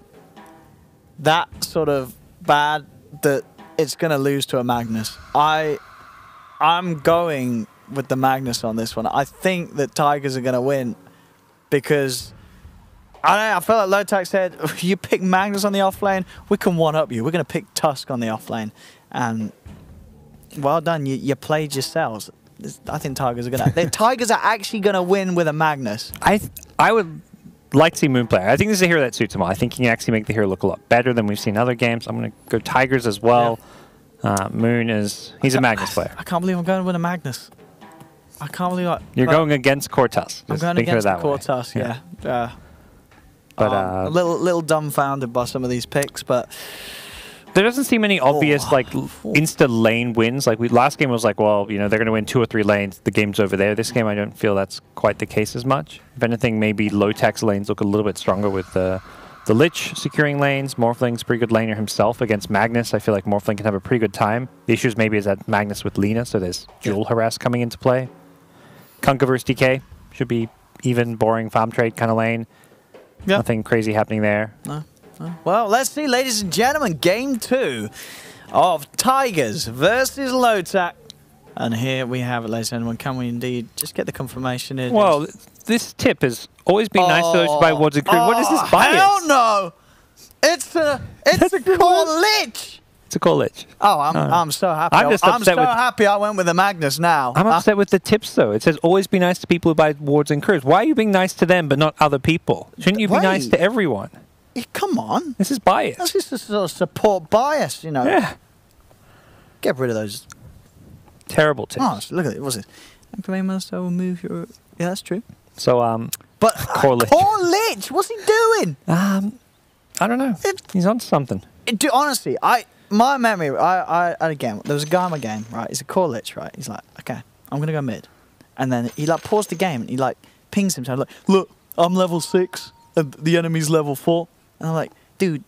that sort of bad that it's going to lose to a Magnus. I'm going with the Magnus on this one. I think that Tigers are going to win because I feel like Lotac said, you pick Magnus on the offlane, we can one-up you. We're going to pick Tusk on the offlane. And well done, you played yourselves. I think Tigers are going to... Tigers are actually going to win with a Magnus. I would like to see Moon play. I think this is a hero that suits him well. I think he can actually make the hero look a lot better than we've seen in other games. I'm going to go Tigers as well. Yeah. Moon he's a Magnus player. I can't believe I'm going with a Magnus. I can't believe You're going against core Tusk. I'm going against the core Tusk, yeah. But a little dumbfounded by some of these picks, but there doesn't seem any obvious insta lane wins. Like last game was like, well, you know, they're going to win 2 or 3 lanes. The game's over there. This game, I don't feel that's quite the case as much. If anything, maybe Lotac's lanes look a little bit stronger with the Lich securing lanes. Morphling's a pretty good laner himself against Magnus. I feel like Morphling can have a pretty good time. The issue maybe is that Magnus with Lina, so there's dual harass coming into play. Kunkka versus DK should be even, boring farm trade kind of lane. Yep. Nothing crazy happening there. No. Well, let's see, ladies and gentlemen, game 2 of Tigers versus Lotac. And here we have it, ladies and gentlemen. Can we indeed just get the confirmation in? Well, this tip has always been nice to those who buy Wards and Crew. What is this bias? Hell no! It's a core Lich! It's a core Lich. Oh, I'm so happy. I'm so happy I went with the Magnus now. I'm upset with the tips, though. It says always be nice to people who buy Wards and Crews. Why are you being nice to them but not other people? Shouldn't you be nice to everyone? Come on. This is bias. That's just a sort of support bias, you know. Yeah. Get rid of those terrible tips. Oh, look at it. What's it? Activate master will move your... Yeah, that's true. So, but core Lich. Core Lich, what's he doing? I don't know. He's on something. Honestly, my memory, again, there was a guy in my game, right? He's a core Lich, right? He's like, okay, I'm going to go mid. And then he paused the game and he pings himself like, look, I'm level 6 and the enemy's level 4. And I'm like, dude,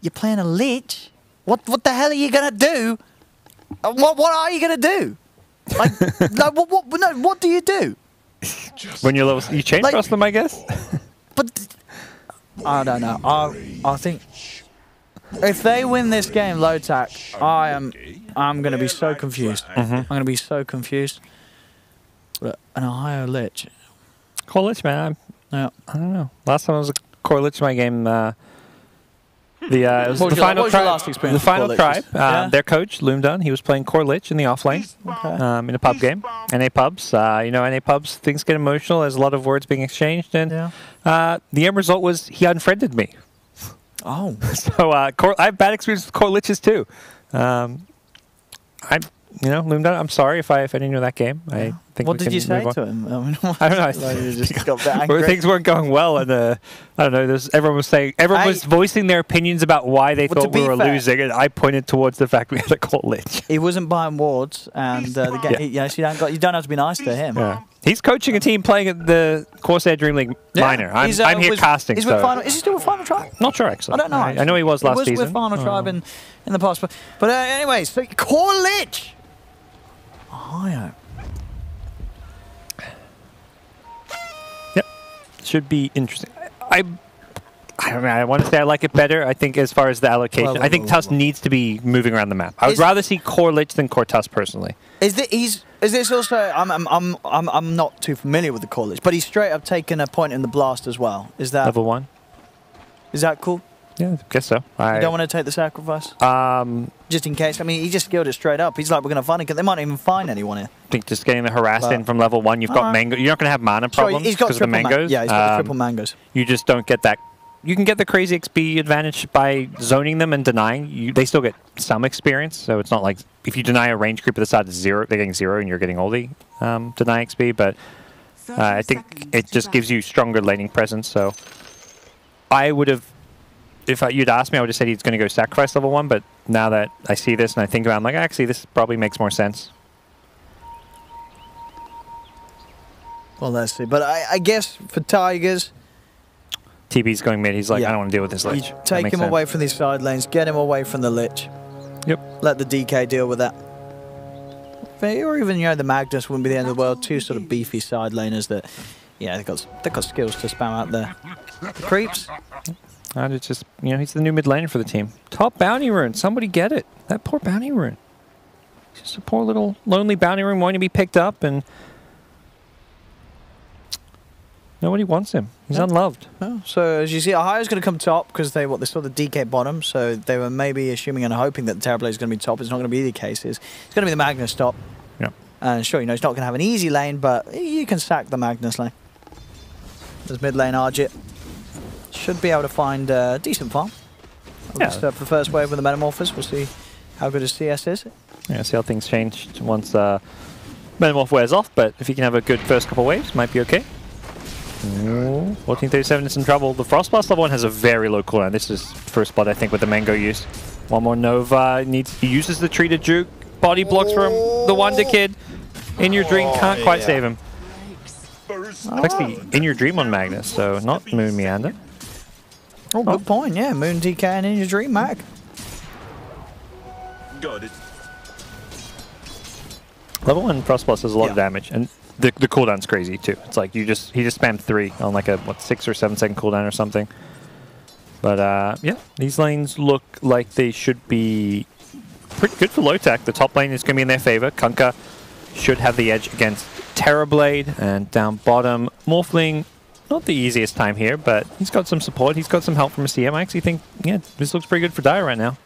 you're playing a Lich? What the hell are you going to do? What are you going to do? Like, what do you do? When you're level, you chain cross them, I guess? But I don't know. I think if they win this game, Lotac, I'm going to be so confused. I'm going to be so confused. But an Ohio Lich. Core Lich, man. I don't know. Last time I was a Core Lich in my game, it was the final tribe. The final tribe. Their coach, Loomdon, he was playing Core Lich in the offlane in a pub game. NA pubs. NA pubs, things get emotional. There's a lot of words being exchanged. And the end result was he unfriended me. Oh. So I have bad experience with Core Liches too. Loomdon, I'm sorry if I didn't know that game. I think What we did can you say move on. to him? I mean, I don't know. like you just got a bit angry. Things weren't going well, and I don't know. Everyone was voicing their opinions about why they thought we were losing, and I pointed towards the fact we had to call Lich. He wasn't buying wards, and the game, so you don't have to be nice to him. Yeah. He's coaching a team playing at the CORSAIR DreamLeague minor. I'm here casting. He's with Final, is he still with Final Tribe? Not sure, actually. I don't know. I know he was last season. He was with Final Tribe in the past. But anyway, so core Lich. Oh, yep. Should be interesting. I don't know. I want to say I like it better. I think as far as the allocation, I think Tusk needs to be moving around the map. I would rather see core Lich than core Tusk personally. Is this also? I'm not too familiar with the core Lich, but he's straight up taken a point in the blast as well. Is that level 1? Is that cool? Yeah, I guess so. You don't want to take the sacrifice? Just in case. I mean, he just skilled it straight up. He's like, we're going to find it. They might not even find anyone here. I think just getting the harass in from level 1, you've got mango. You're not going to have mana problems because of the mangoes. Yeah, he's got the triple mangoes. You just don't get that. You can get the crazy XP advantage by zoning them and denying. They still get some experience, so it's not like if you deny a range creep at the side of 0, they're getting 0 and you're getting all the deny XP. But I think it just gives you stronger laning presence. So I would have. If you'd asked me, I would have said he's going to go sacrifice level 1, but now that I see this and I think about it, I'm like, actually, this probably makes more sense. Well, let's see. But I guess for Tigers... TB's going mid. He's like, I don't want to deal with this Lich. You take him away from these side lanes, get him away from the Lich. Yep. Let the DK deal with that. Or even, the Magnus wouldn't be the end of the world. Two sort of beefy side laners that, they've got skills to spam out the creeps. And it's just, he's the new mid laner for the team. Top bounty rune. Somebody get it. That poor bounty rune. He's just a poor little lonely bounty rune wanting to be picked up, and nobody wants him. He's unloved. Oh, so as you see, Ohio's going to come top because they saw the DK bottom, so they were maybe assuming and hoping that the Terrorblade is going to be top. It's not going to be the case. It's going to be the Magnus top. Yeah. And sure, it's not going to have an easy lane, but you can sack the Magnus lane. There's mid lane Argit. Should be able to find a decent farm. Just for the first wave with the Metamorphosis. We'll see how good his CS is. Yeah, see how things change once Metamorph wears off, but if he can have a good first couple waves, might be okay. 1437 is in trouble. The Frostblast level 1 has a very low cooldown. This is first blood, I think, with the Mango use. One more Nova. He uses the tree to juke. Body blocks from the Wonder Kid. In Your Dream can't quite save him. Actually, In Your Dream on Magnus, so not Moon Meander. Oh, good point, yeah. Moon DK and In Your Dream Mag. Got it. Level 1 Frostblast does a lot of damage, and the cooldown's crazy too. It's like he just spammed 3 on like a 6 or 7 second cooldown or something. But these lanes look like they should be pretty good for Lotac. The top lane is going to be in their favor. Kunkka should have the edge against Terrorblade, and down bottom, Morphling. Not the easiest time here, but he's got some support. He's got some help from a CM. I actually think, this looks pretty good for Dire right now.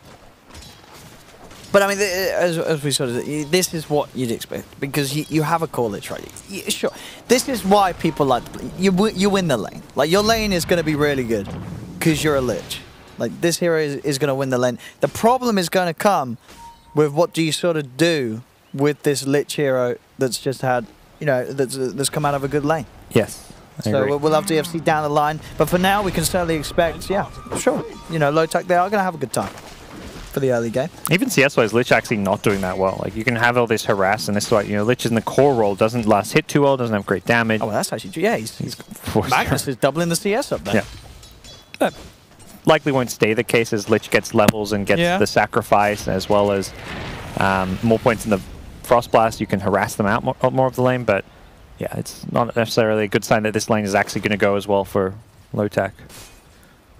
But I mean, as we sort of, this is what you'd expect because you have a core Lich, right? Sure, this is why people like to play. You win the lane. Like your lane is going to be really good because you're a Lich. Like this hero is going to win the lane. The problem is going to come with what do you sort of do with this Lich hero that's just had, that's come out of a good lane. Yes. So we'll have DFC down the line, but for now we can certainly expect, sure, Lotac, they are going to have a good time for the early game. Even CS-wise, Lich actually not doing that well. Like you can have all this harass and this, like Lich in the core role doesn't last hit too well, doesn't have great damage. Oh, well, that's actually true. Yeah, he's Magnus is doubling the CS up there. Yeah, that likely won't stay the case as Lich gets levels and gets the sacrifice as well as more points in the Frostblast. You can harass them out more of the lane, but. Yeah, it's not necessarily a good sign that this lane is actually going to go as well for Lotac.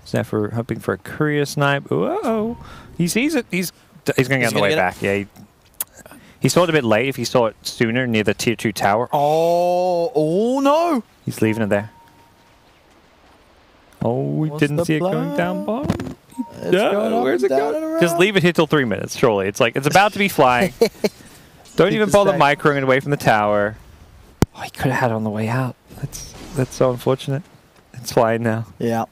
Zephyr hoping for a Courier Snipe. Whoa! He sees it. He's going to get on the way back. Yeah, he saw it a bit late. If he saw it sooner near the tier 2 tower. Oh no! He's leaving it there. Oh, we didn't see it going down bottom. Where's it going? Just leave it here till 3 minutes, surely. It's like, it's about to be flying. Don't even bother microing it away from the tower. Oh, he could have had it on the way out. That's so unfortunate. It's flying now. Yeah.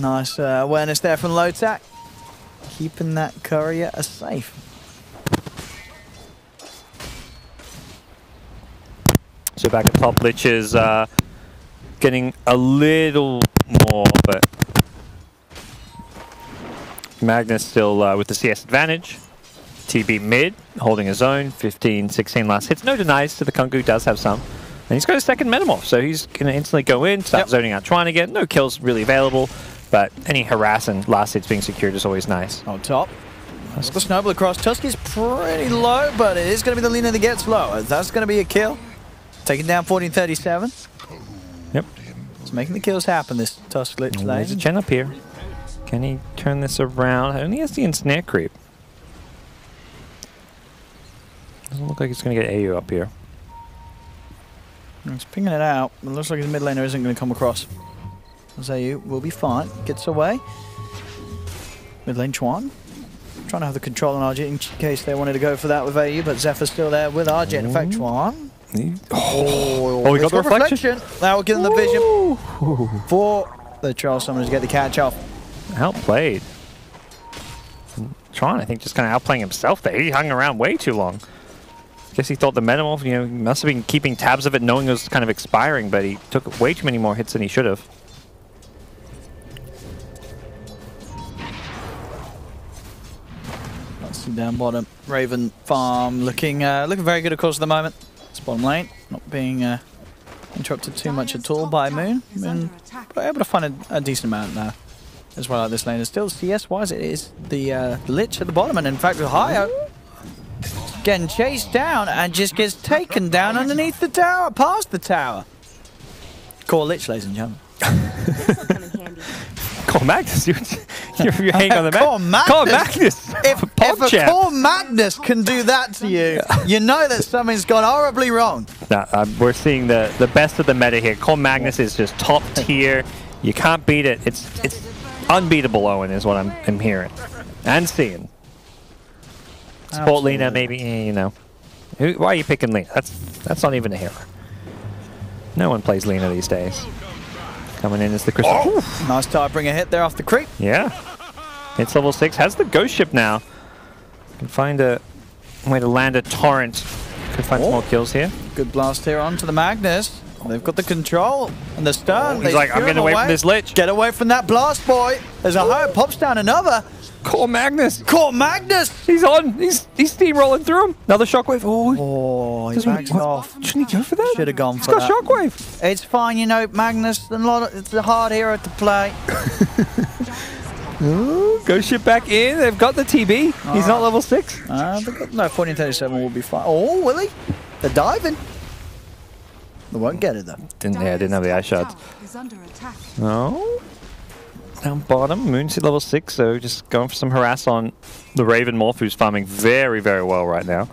Nice awareness there from Lotac. Keeping that courier safe. So back at top, Lich is getting a little more, but Magnus still with the CS advantage. TB mid, holding his own, 15, 16 last hits. No denies to the Kungu, does have some. And he's got a second Metamorph, so he's going to instantly go in, start zoning out Chuan again. No kills really available, but any harass and last hits being secured is always nice. On top. That's the snowball across. Tusky's pretty low, but it is going to be the Lina that gets low. That's going to be a kill. Taking down 1437. Yep. It's making the kills happen, this Tusk Lich lane. There's a Chen up here. Can he turn this around? Only has the ensnare creep. Doesn't look like he's going to get AU up here. He's pinging it out. It looks like his mid laner isn't going to come across. Zayu will be fine. Gets away. Mid lane Chuan. Trying to have the control on Argent in case they wanted to go for that with AU, but Zephyr's still there with Argent. In fact, Chuan. Oh, we got the reflection. Now we're getting the vision for the Charles Summoners to get the catch off. Outplayed. Tron, I think, just kind of outplaying himself there. He hung around way too long. Guess he thought the Metamorph, he must have been keeping tabs of it, knowing it was kind of expiring, but he took way too many more hits than he should have. Let's see down bottom. Raven farm looking very good, of course, at the moment. It's bottom lane, not being interrupted too much at all by Moon. Moon able to find a decent amount now as well. Like this lane is still CS-wise, it is the Lich at the bottom, and in fact with Hayo getting chased down and just gets taken down underneath the tower, past the tower. Core Lich, ladies and gentlemen. Core Magnus, you're hanging on the back. Core Magnus. If a Core Magnus can do that to you, you know that something's gone horribly wrong. Nah, we're seeing the best of the meta here. Core Magnus is just top tier. You can't beat it. It's unbeatable, Owen, is what I'm hearing and seeing. Support Lina, maybe, why are you picking Lina? That's not even a hero. No one plays Lina these days. Coming in is the Crystal. Oh, nice Tidebringer hit there off the creep. Yeah. It's level 6. Has the Ghost Ship now. Can find a way to land a Torrent. Could find some more kills here. Good blast here onto the Magnus. They've got the control and the stun. He's like, I'm getting away from this Lich. Get away from that blast, boy. There's a hope. Pops down another. Core Magnus! Core Magnus! He's on! He's steamrolling through him! Another Shockwave! Oh, he's backs off. Shouldn't he go for that? Should have gone for that. that. He's got Shockwave! It's fine, Magnus, it's a hard hero to play. Ooh, Ghost Ship back in, they've got the TB. He's not level 6. No, 1437 will be fine. Oh, will he? They're diving. They won't get it though. Didn't have the ice shards. No. Down bottom, Moon's at level 6, so just going for some harass on the Raven Morph, who's farming very, very well right now.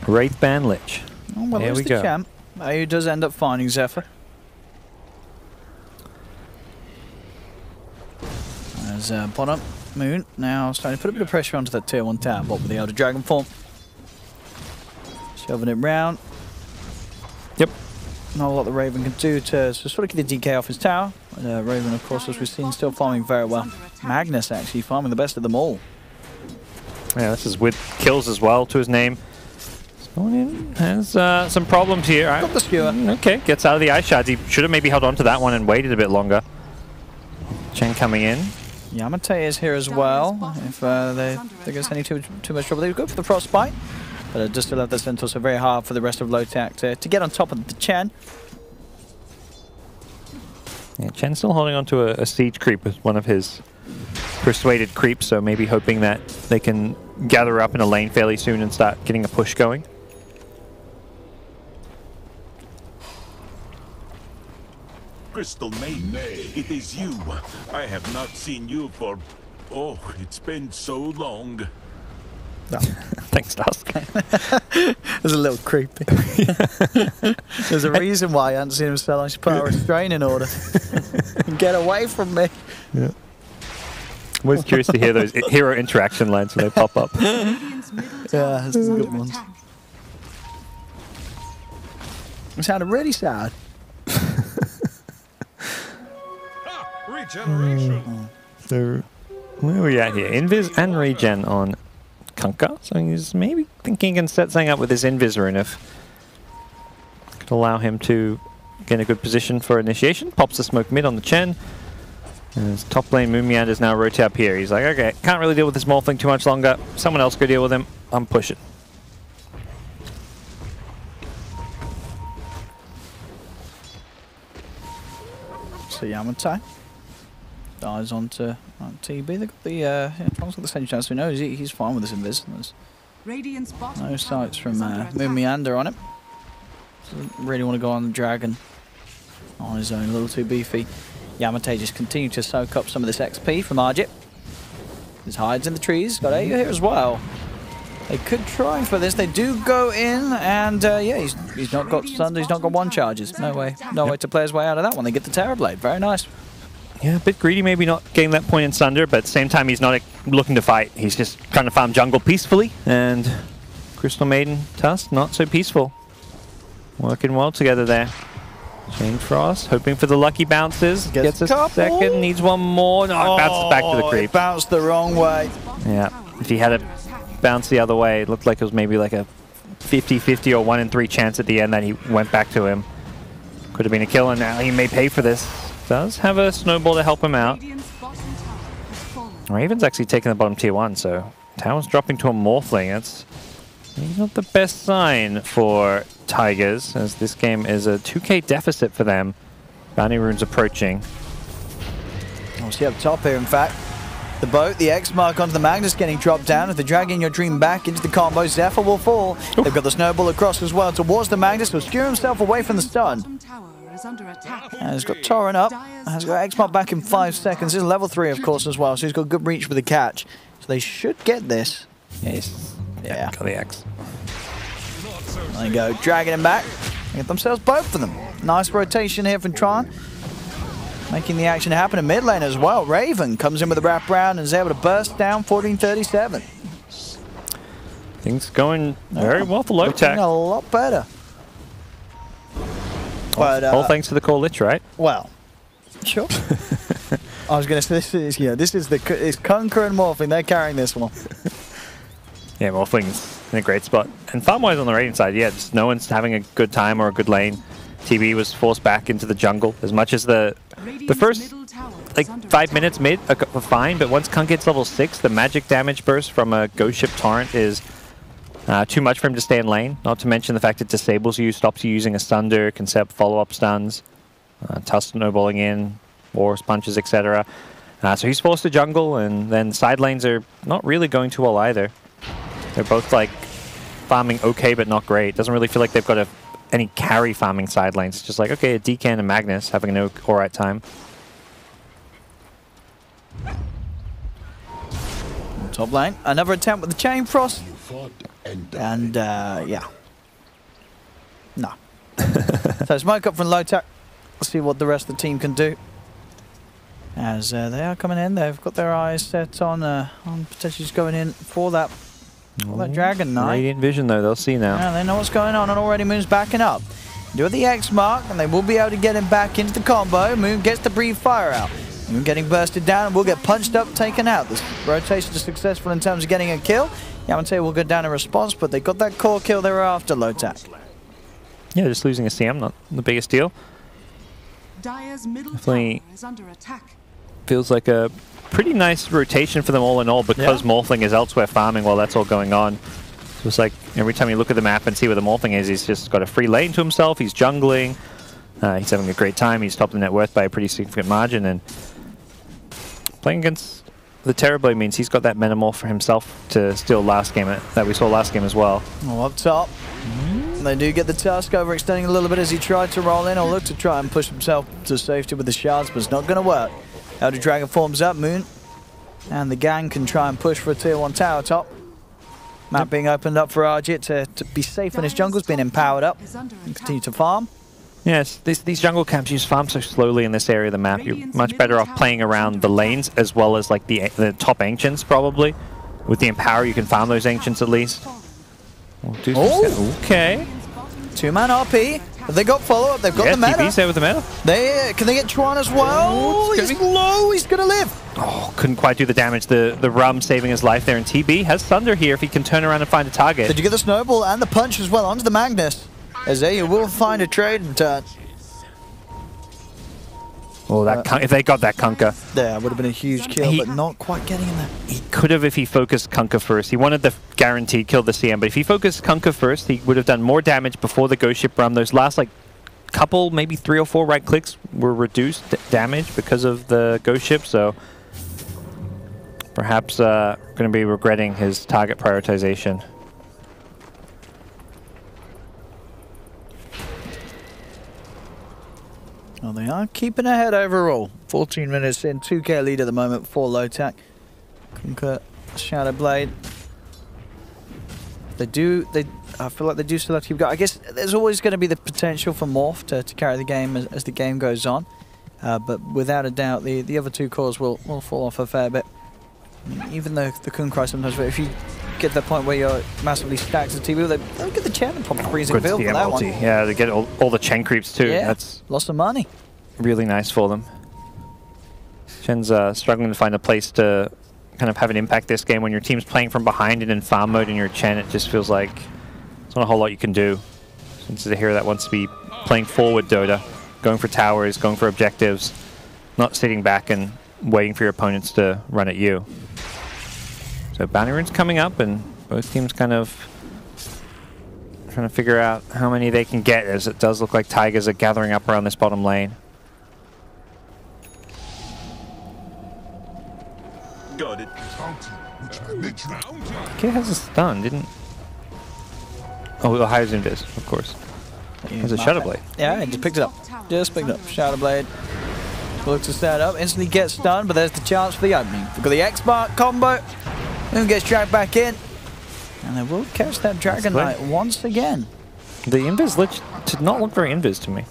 Wraithband Lich. Oh, well, here we go. Champ. He does end up finding Zephyr. As bottom. Moon now starting to put a bit of pressure onto that tier 1 tower bot with the Elder Dragon form. Shoving it round. Yep. Not a lot the Raven can do to sort of get the DK off his tower. And, Raven, of course, as we've seen, still farming very well. Magnus actually farming the best of them all. Yeah, this is with kills as well to his name. He's going in, has some problems here. Got the skewer. Okay, gets out of the ice shards. He should have maybe held on to that one and waited a bit longer. Chen coming in. Yamate is here as well. If they get any too much trouble, they go for the Frostbite. But it does still have the Centaur, so very hard for the rest of Lotac to get on top of the Chen. Yeah, Chen's still holding on to a siege creep with one of his persuaded creeps, so maybe hoping that they can gather up in a lane fairly soon and start getting a push going. Crystal Maiden, it is you. I have not seen you for... Oh, it's been so long. No. Thanks, Dusk. It was a little creepy. There's a reason why I hadn't seen him so long. She put a restraining order. Get away from me. Yeah. I'm always curious to hear those hero interaction lines when they pop up. Yeah, that's good ones. It sounded really sad. So, where are we at here? Invis and regen on Kunkka. So he's maybe thinking he can set something up with his Invis rune if could allow him to get in a good position for initiation. Pops the smoke mid on the Chen. And his top lane Moonmeander is now rotate up here. He's like, okay, can't really deal with this Morphling too much longer. Someone else go deal with him. I'm pushing. So Yamatai dives onto TB. They've got the Tom's got the same chance. We know he's fine with this invis. There's no sights from Moonmeander on him. Doesn't really want to go on the dragon on his own. A little too beefy. Yamatai just continues to soak up some of this XP from Arjit. His hides in the trees. Got Ayo here as well. They could try for this. They do go in, and yeah, he's not got stunned. He's not got one charges. No way to play his way out of that one. They get the Terrorblade. Very nice. Yeah, a bit greedy, maybe not getting that point in Sunder, but at the same time, he's not looking to fight. He's just trying to farm jungle peacefully, and Crystal Maiden Tusk, not so peaceful. Working well together there. Chain Frost, hoping for the lucky bounces. Gets a second, needs one more. No, it bounces back to the creep. It bounced the wrong way. Yeah, if he had it bounce the other way, it looked like it was maybe like a 50-50 or 1 in 3 chance at the end that he went back to him. Could have been a kill, and now he may pay for this. Does have a snowball to help him out. Raven's actually taking the bottom tier 1, so Tower's dropping to a Morphling. That's maybe not the best sign for Tigers, as this game is a 2k deficit for them. Bounty runes approaching. We'll see up top here, in fact. The boat, the X mark onto the Magnus getting dropped down. If they're dragging your dream back into the combo, Zephyr will fall. Oof. They've got the snowball across as well towards the Magnus. Will skewer himself away from the stun. And he's got Torrent up. Has got X mark back in 5 seconds. This is level 3, of course, as well. So he's got good reach with the catch. So they should get this. Yes. Yeah. Got the X. There you go. Dragging him back. They get themselves both of them. Nice rotation here from Tron. Making the action happen in mid lane as well. Raven comes in with a wrap round and is able to burst down 1437. Things going very well for Lotac. A lot better. But, all thanks to the core lich, right? Well, sure. I was going to say this is it's Kunkka and Morphling. They're carrying this one. Yeah, Morphling's in a great spot. And farm-wise on the Radiant side, yeah, just no one's having a good time or a good lane. TB was forced back into the jungle. As much as the first like 5 minutes mid are fine, but once Kunkka gets level 6, the magic damage burst from a Ghost Ship Torrent is too much for him to stay in lane. Not to mention the fact it disables you, stops you using a Sunder, can set up follow-up stuns, Tusk snowballing in, Wars, punches, etc. So he's forced to jungle, and then side lanes are not really going too well either. They're both like farming okay, but not great. Doesn't really feel like they've got any carry farming side lanes. It's just like, okay, a Decan and Magnus having an alright time. Top lane, another attempt with the Chain Frost. And yeah. No. So smoke up from Lotac. Let's see what the rest of the team can do. As they are coming in, they've got their eyes set on potentially just going in for that Dragon Knight. Radiant vision though, they'll see now. Yeah, they know what's going on, and already Moon's backing up. Do the X mark, and they will be able to get him back into the combo. Moon gets to breathe fire out. Moon getting bursted down and will get punched up, taken out. This rotation is successful in terms of getting a kill. Yamatai will go down in response, but they got that core kill they were after, Lotac. Yeah, just losing a CM, not the biggest deal. Definitely feels like a pretty nice rotation for them all in all, because Morphling is elsewhere farming while that's all going on. So it's like every time you look at the map and see where the Morphling is, he's just got a free lane to himself, he's jungling, he's having a great time, he's topped the net worth by a pretty significant margin, and playing against the Terrorblade means he's got that Metamorph for himself to steal last game that we saw last game as well. Oh, up top. They do get the Tusk overextending a little bit as he tried to roll in or look to try and push himself to safety with the shards, but it's not going to work. Elder Dragon forms up, Moon, and the gang can try and push for a tier 1 tower top. Map being opened up for Arjit to be safe when his jungle's been empowered up and continue to farm. Yes, these jungle camps use farm so slowly in this area of the map. You're much better off playing around the lanes as well as like the top ancients probably. With the Empower you can farm those ancients at least. Oh. Okay. 2-man RP. They got follow-up. They've got the meta. TB's there with the meta. Can they get Chuan as well? He's low. He's going to live. Oh, couldn't quite do the damage. The Rum saving his life there. And TB has Thunder here if he can turn around and find a target. Did you get the snowball and the punch as well onto the Magnus? Azalea will find a trade and turn. Oh, that if they got that Kunkka. Yeah, would have been a huge kill, but not quite getting in there. He could have if he focused Kunkka first. He wanted the guaranteed kill the CM, but if he focused Kunkka first, he would have done more damage before the Ghost Ship Rum. Those last like couple, maybe 3 or 4 right clicks were reduced damage because of the Ghost Ship, so perhaps going to be regretting his target prioritization. Well, they are keeping ahead overall. 14 minutes in, 2k lead at the moment for Lotac. Kunkka, Shadow Blade. I feel like they do still have to keep going. I guess there's always going to be the potential for Morph to carry the game as the game goes on. But without a doubt, the other 2 cores will fall off a fair bit. I mean, even though the Kunkka sometimes, but if you get to the point where you're massively stacked as TV, they'll get the Chen and pop freezing build for that one. Yeah, they get all the Chen creeps too. Yeah, that's lots of money. Really nice for them. Chen's struggling to find a place to kind of have an impact this game. When your team's playing from behind and in farm mode and you're Chen, it just feels like there's not a whole lot you can do. Since it's a hero that wants to be playing forward Dota, going for towers, going for objectives, not sitting back and waiting for your opponents to run at you. So bounty rune's coming up and both teams kind of trying to figure out how many they can get, as it does look like Tigers are gathering up around this bottom lane. Got it. Kid has a stun, didn't... Oh, the highest invis, of course. Has a Shadow Blade. Yeah, he just picked it up. Just picked it up. Shadow Blade. Looks to stand up, instantly gets stunned, but there's the chance for the opening. We've got the X-Mark combo. Who gets dragged back in. And they will catch that Dragon Knight once again. The invis lich did not look very invis to me.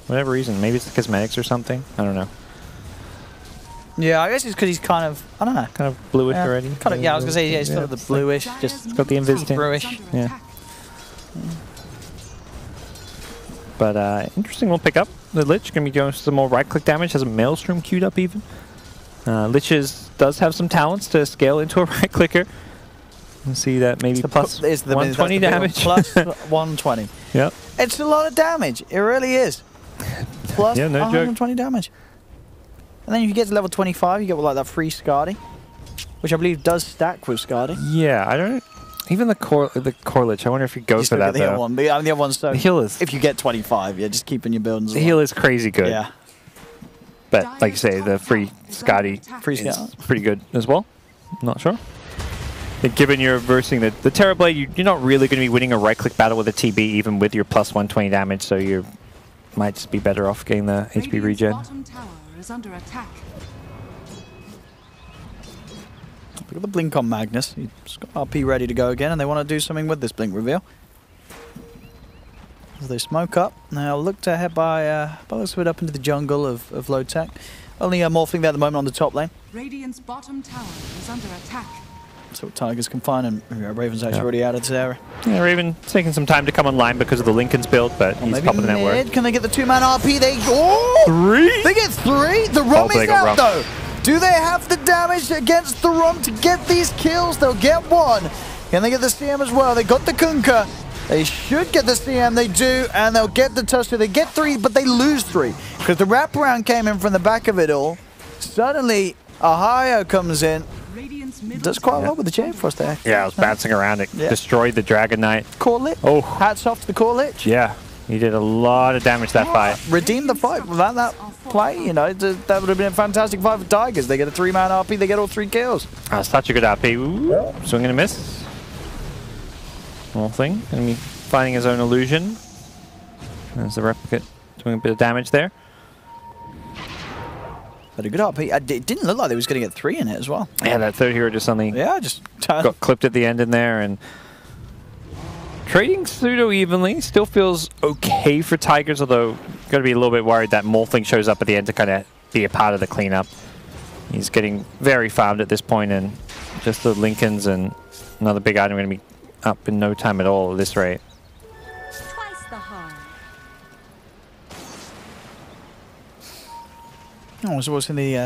Whatever reason. Maybe it's the cosmetics or something. I don't know. Yeah, I guess it's because he's kind of, I don't know. Kind of bluish already. Kind of, yeah, I was going to say, yeah, he's sort of the bluish. Just got the invis tint. Bluish. Yeah. But interesting, we'll pick up. The Lich going to be doing some more right-click damage. Has a Maelstrom queued up even. Liches does have some talents to scale into a right-clicker. You see that maybe plus 120 damage. Plus 120. Yep. It's a lot of damage. It really is. Plus yeah, no 120 joke. damage. And then if you get to level 25, you get like that free Skadi, which I believe does stack with Skadi. Yeah, I don't... Even the core Lich, I wonder if you go for that, the though. One, but the other one's so... The heal is... If you get 25, yeah, just keeping your buildings. The heal is crazy good. Yeah. But, like you say, the free Skadi is pretty good as well. I'm not sure. And given you're versing the Terrorblade, you're not really going to be winning a right-click battle with a TB, even with your plus 120 damage, so you might just be better off getting the HP regen. Is under attack. Look at the blink on Magnus. He's got RP ready to go again, and they want to do something with this blink reveal. As they smoke up, now look to head by looks of it up into the jungle of Lotac. Only morphing there at the moment on the top lane. Radiant's bottom tower is under attack. So what Tigers can find, and Raven's actually already out of this area. Yeah, Raven taking some time to come online because of the Lincoln's build, but he's popping the network. Can they get the 2-man RP? Three? They get 3? The Rum is out though. Do they have the damage against the Rum to get these kills? They'll get 1. Can they get the CM as well? They got the Kunkka. They should get the CM. They do, and they'll get the touch. They get 3, but they lose 3 because the wraparound came in from the back of it all. Suddenly, Ohio comes in. Does quite well with the Chain Frost there. Yeah, I was bouncing around it. Yeah. Destroyed the Dragon Knight. Core Lich. Oh. Hats off to the Core Lich. Yeah. He did a lot of damage that fight. Redeemed the fight without that play. You know, that would have been a fantastic fight for Tigers. They get a 3-man RP. They get all 3 kills. That's such a good RP. Ooh. Swing and a miss. Whole thing. Gonna be finding his own illusion. There's the replicate doing a bit of damage there. But a good RP. It didn't look like they was going to get 3 in it as well. Yeah, that third hero just suddenly just got clipped at the end in there, and trading pseudo evenly still feels okay for Tigers, although got to be a little bit worried that Morphling shows up at the end to kind of be a part of the cleanup. He's getting very farmed at this point, and just the Lincolns and another big item going to be up in no time at all at this rate. Twice the harm. I was watching the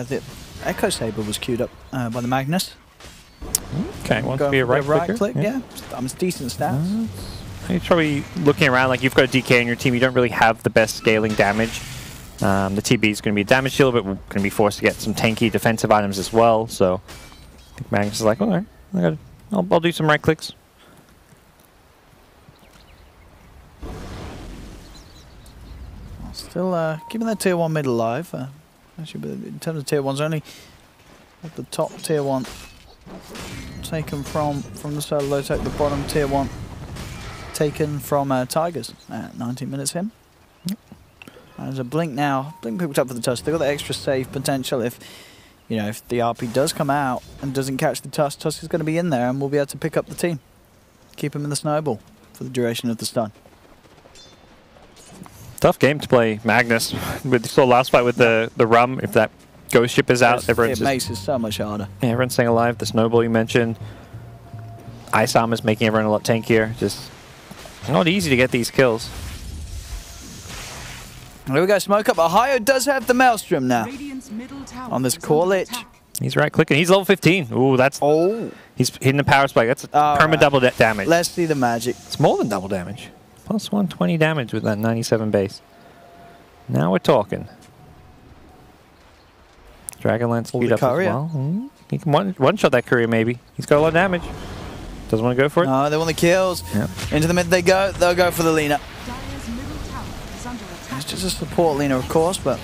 Echo Saber was queued up by the Magnus. Okay, wants to be a right click. Yeah, it's decent stats. You're probably looking around like you've got a DK in your team. You don't really have the best scaling damage. The TB is going to be a damage dealer, but we're going to be forced to get some tanky defensive items as well. So I think Magnus is like, all right, I'll do some right clicks. Still keeping that tier 1 mid alive. Actually, but in terms of tier 1s, only at the top tier 1 taken from the side of Lotac, the bottom tier 1 taken from Tigers at 19 minutes in. There's a Blink now. Blink picked up for the Tusk. They've got the extra save potential if the RP does come out and doesn't catch the Tusk. Tusk is going to be in there and we'll be able to pick up the team. Keep him in the snowball for the duration of the stun. Tough game to play Magnus. We saw last fight with the Rum. If that ghost ship is out, it makes it so much harder. Yeah, everyone's staying alive. The snowball you mentioned. Ice Arm is making everyone a lot tankier. Just not easy to get these kills. There we go, smoke up. Ohio does have the Maelstrom now on this core lich. He's right clicking. He's level 15. Ooh, that's... Oh. He's hitting the power spike. That's perma double damage. Let's see the magic. It's more than double damage. Plus 120 damage with that 97 base. Now we're talking. Dragonlance queued up as well. He can one-shot that courier maybe. He's got a lot of damage. Doesn't want to go for it. Oh, they want the kills. Yep. Into the mid they go. They'll go for the Lina. It's just a support Lina, of course, but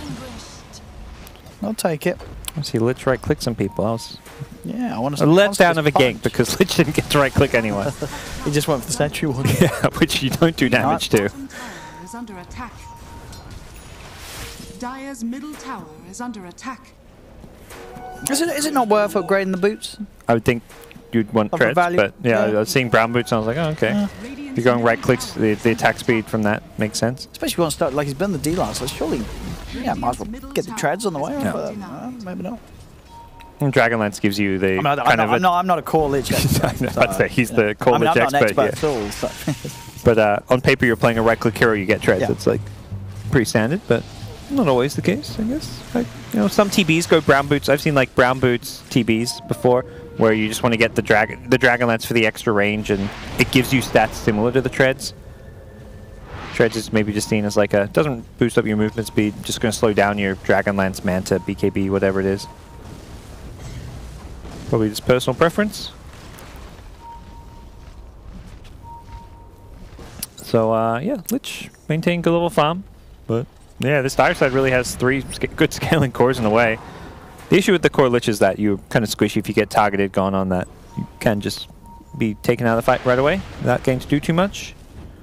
I'll take it. I see Lich right click some people. Yeah, I want to. A letdown of a gank because Lich didn't get to right click anyone. He just went for the sentry one. Yeah, which you don't do damage to. Is under attack. Dire's middle tower is under attack. Is it not worth upgrading the boots? I would think you'd want treads, but yeah, I was seeing brown boots and I was like, oh, okay. If you're going right clicks, the attack speed from that makes sense. Especially if you want to start, like he's been the D-Lance, so surely, yeah, might as well get the treads on the way. Yeah. But, maybe not. And Dragonlance gives you the I'm not a core lich expert. I'd say he's the core lich expert. At all, so. But on paper, you're playing a right click hero, you get treads. Yeah. It's like pretty standard, but not always the case, I guess. Like, some TBs go brown boots. I've seen like brown boots TBs before, where you just want to get the Dragonlance for the extra range, and it gives you stats similar to the treads. Treads is maybe just seen as like doesn't boost up your movement speed, just going to slow down your Dragonlance, Manta, BKB, whatever it is. Probably just personal preference. So yeah, Lich maintain good level farm, but yeah, this dire side really has 3 good scaling cores in a way. The issue with the core Lich is that you're kind of squishy if you get targeted gone on that. You can just be taken out of the fight right away without getting to do too much.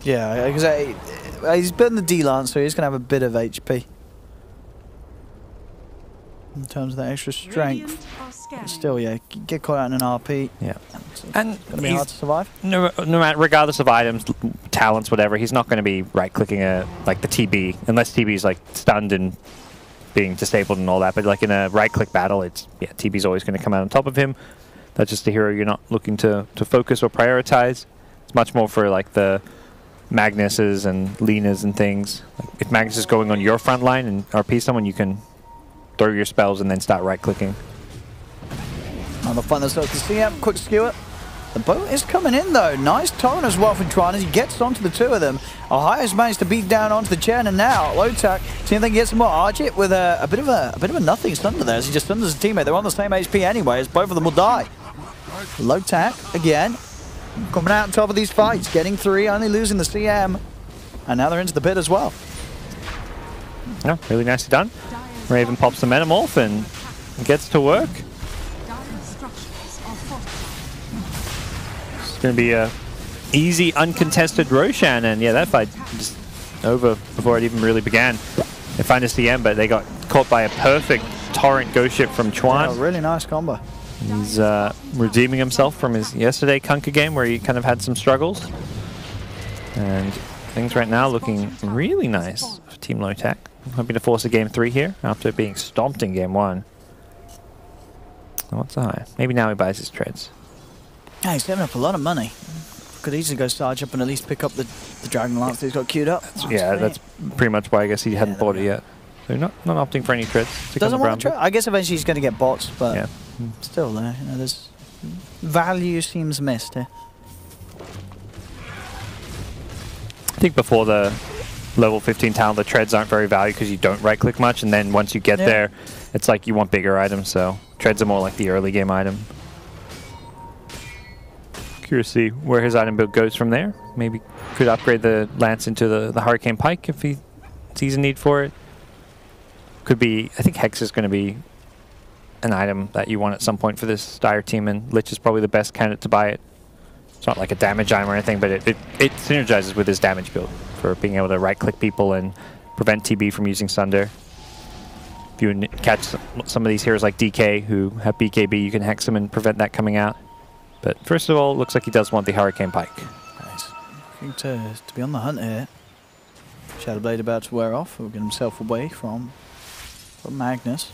Yeah, because he's been the D-Lance, so he's going to have a bit of HP. In terms of that extra strength. But still, yeah, get caught out in an RP. Yeah. And it's going to be hard to survive. No matter, regardless of items, talents, whatever, he's not going to be right-clicking like the TB, unless TB is like stunned and being disabled and all that. But like in a right-click battle, TB's always going to come out on top of him. That's just a hero you're not looking to focus or prioritize. It's much more for like the Magnuses and Linas and things. Like if Magnus is going on your front line and RP someone, you can throw your spells and then start right-clicking. And they'll find themselves to CM, quick skewer. The boat is coming in though. Nice torrent as well from Tron as he gets onto the 2 of them. Ohio's managed to beat down onto the Chen, and now Lotac see if they can get some more Argit with a bit of a nothing stun to there as he just stuns his teammate. They're on the same HP anyway, as both of them will die. Lotac again coming out on top of these fights, getting 3, only losing the CM, and now they're into the pit as well. Yeah, really nicely done. Raven pops the Metamorph and gets to work. It's going to be a easy, uncontested Roshan, and yeah, that fight just over before it even really began. They find a CM, but they got caught by a perfect torrent ghost ship from Chuan. Yeah, really nice combo. He's redeeming himself from his yesterday Kunkka game where he kind of had some struggles. And things right now looking really nice for Team Lotac. Hoping to force a game 3 here after being stomped in game 1. Oh, what's the high? Maybe now he buys his treads. Yeah, he's saving up a lot of money. Could easily go Sarge up and at least pick up the Dragon Lance that he's got queued up. That's pretty much why I guess he hadn't bought it yet. They're not opting for any treads. Doesn't want to try. I guess eventually he's going to get bots, but yeah. still there. You know, there's value seems missed here. I think before the level 15 talent, the treads aren't very valued because you don't right-click much, and then once you get there, it's like you want bigger items, so treads are more like the early game item. Curious to see where his item build goes from there. Maybe could upgrade the lance into the Hurricane Pike if he sees a need for it. Could be, I think Hex is going to be an item that you want at some point for this Dire team, and Lich is probably the best candidate to buy it. It's not like a damage item or anything, but it synergizes with his damage build for being able to right-click people and prevent TB from using Sunder. If you catch some of these heroes like DK who have BKB, you can Hex them and prevent that coming out. But first of all, it looks like he does want the Hurricane Pike. Nice. Looking to be on the hunt here. Shadowblade about to wear off. He'll get himself away from Magnus.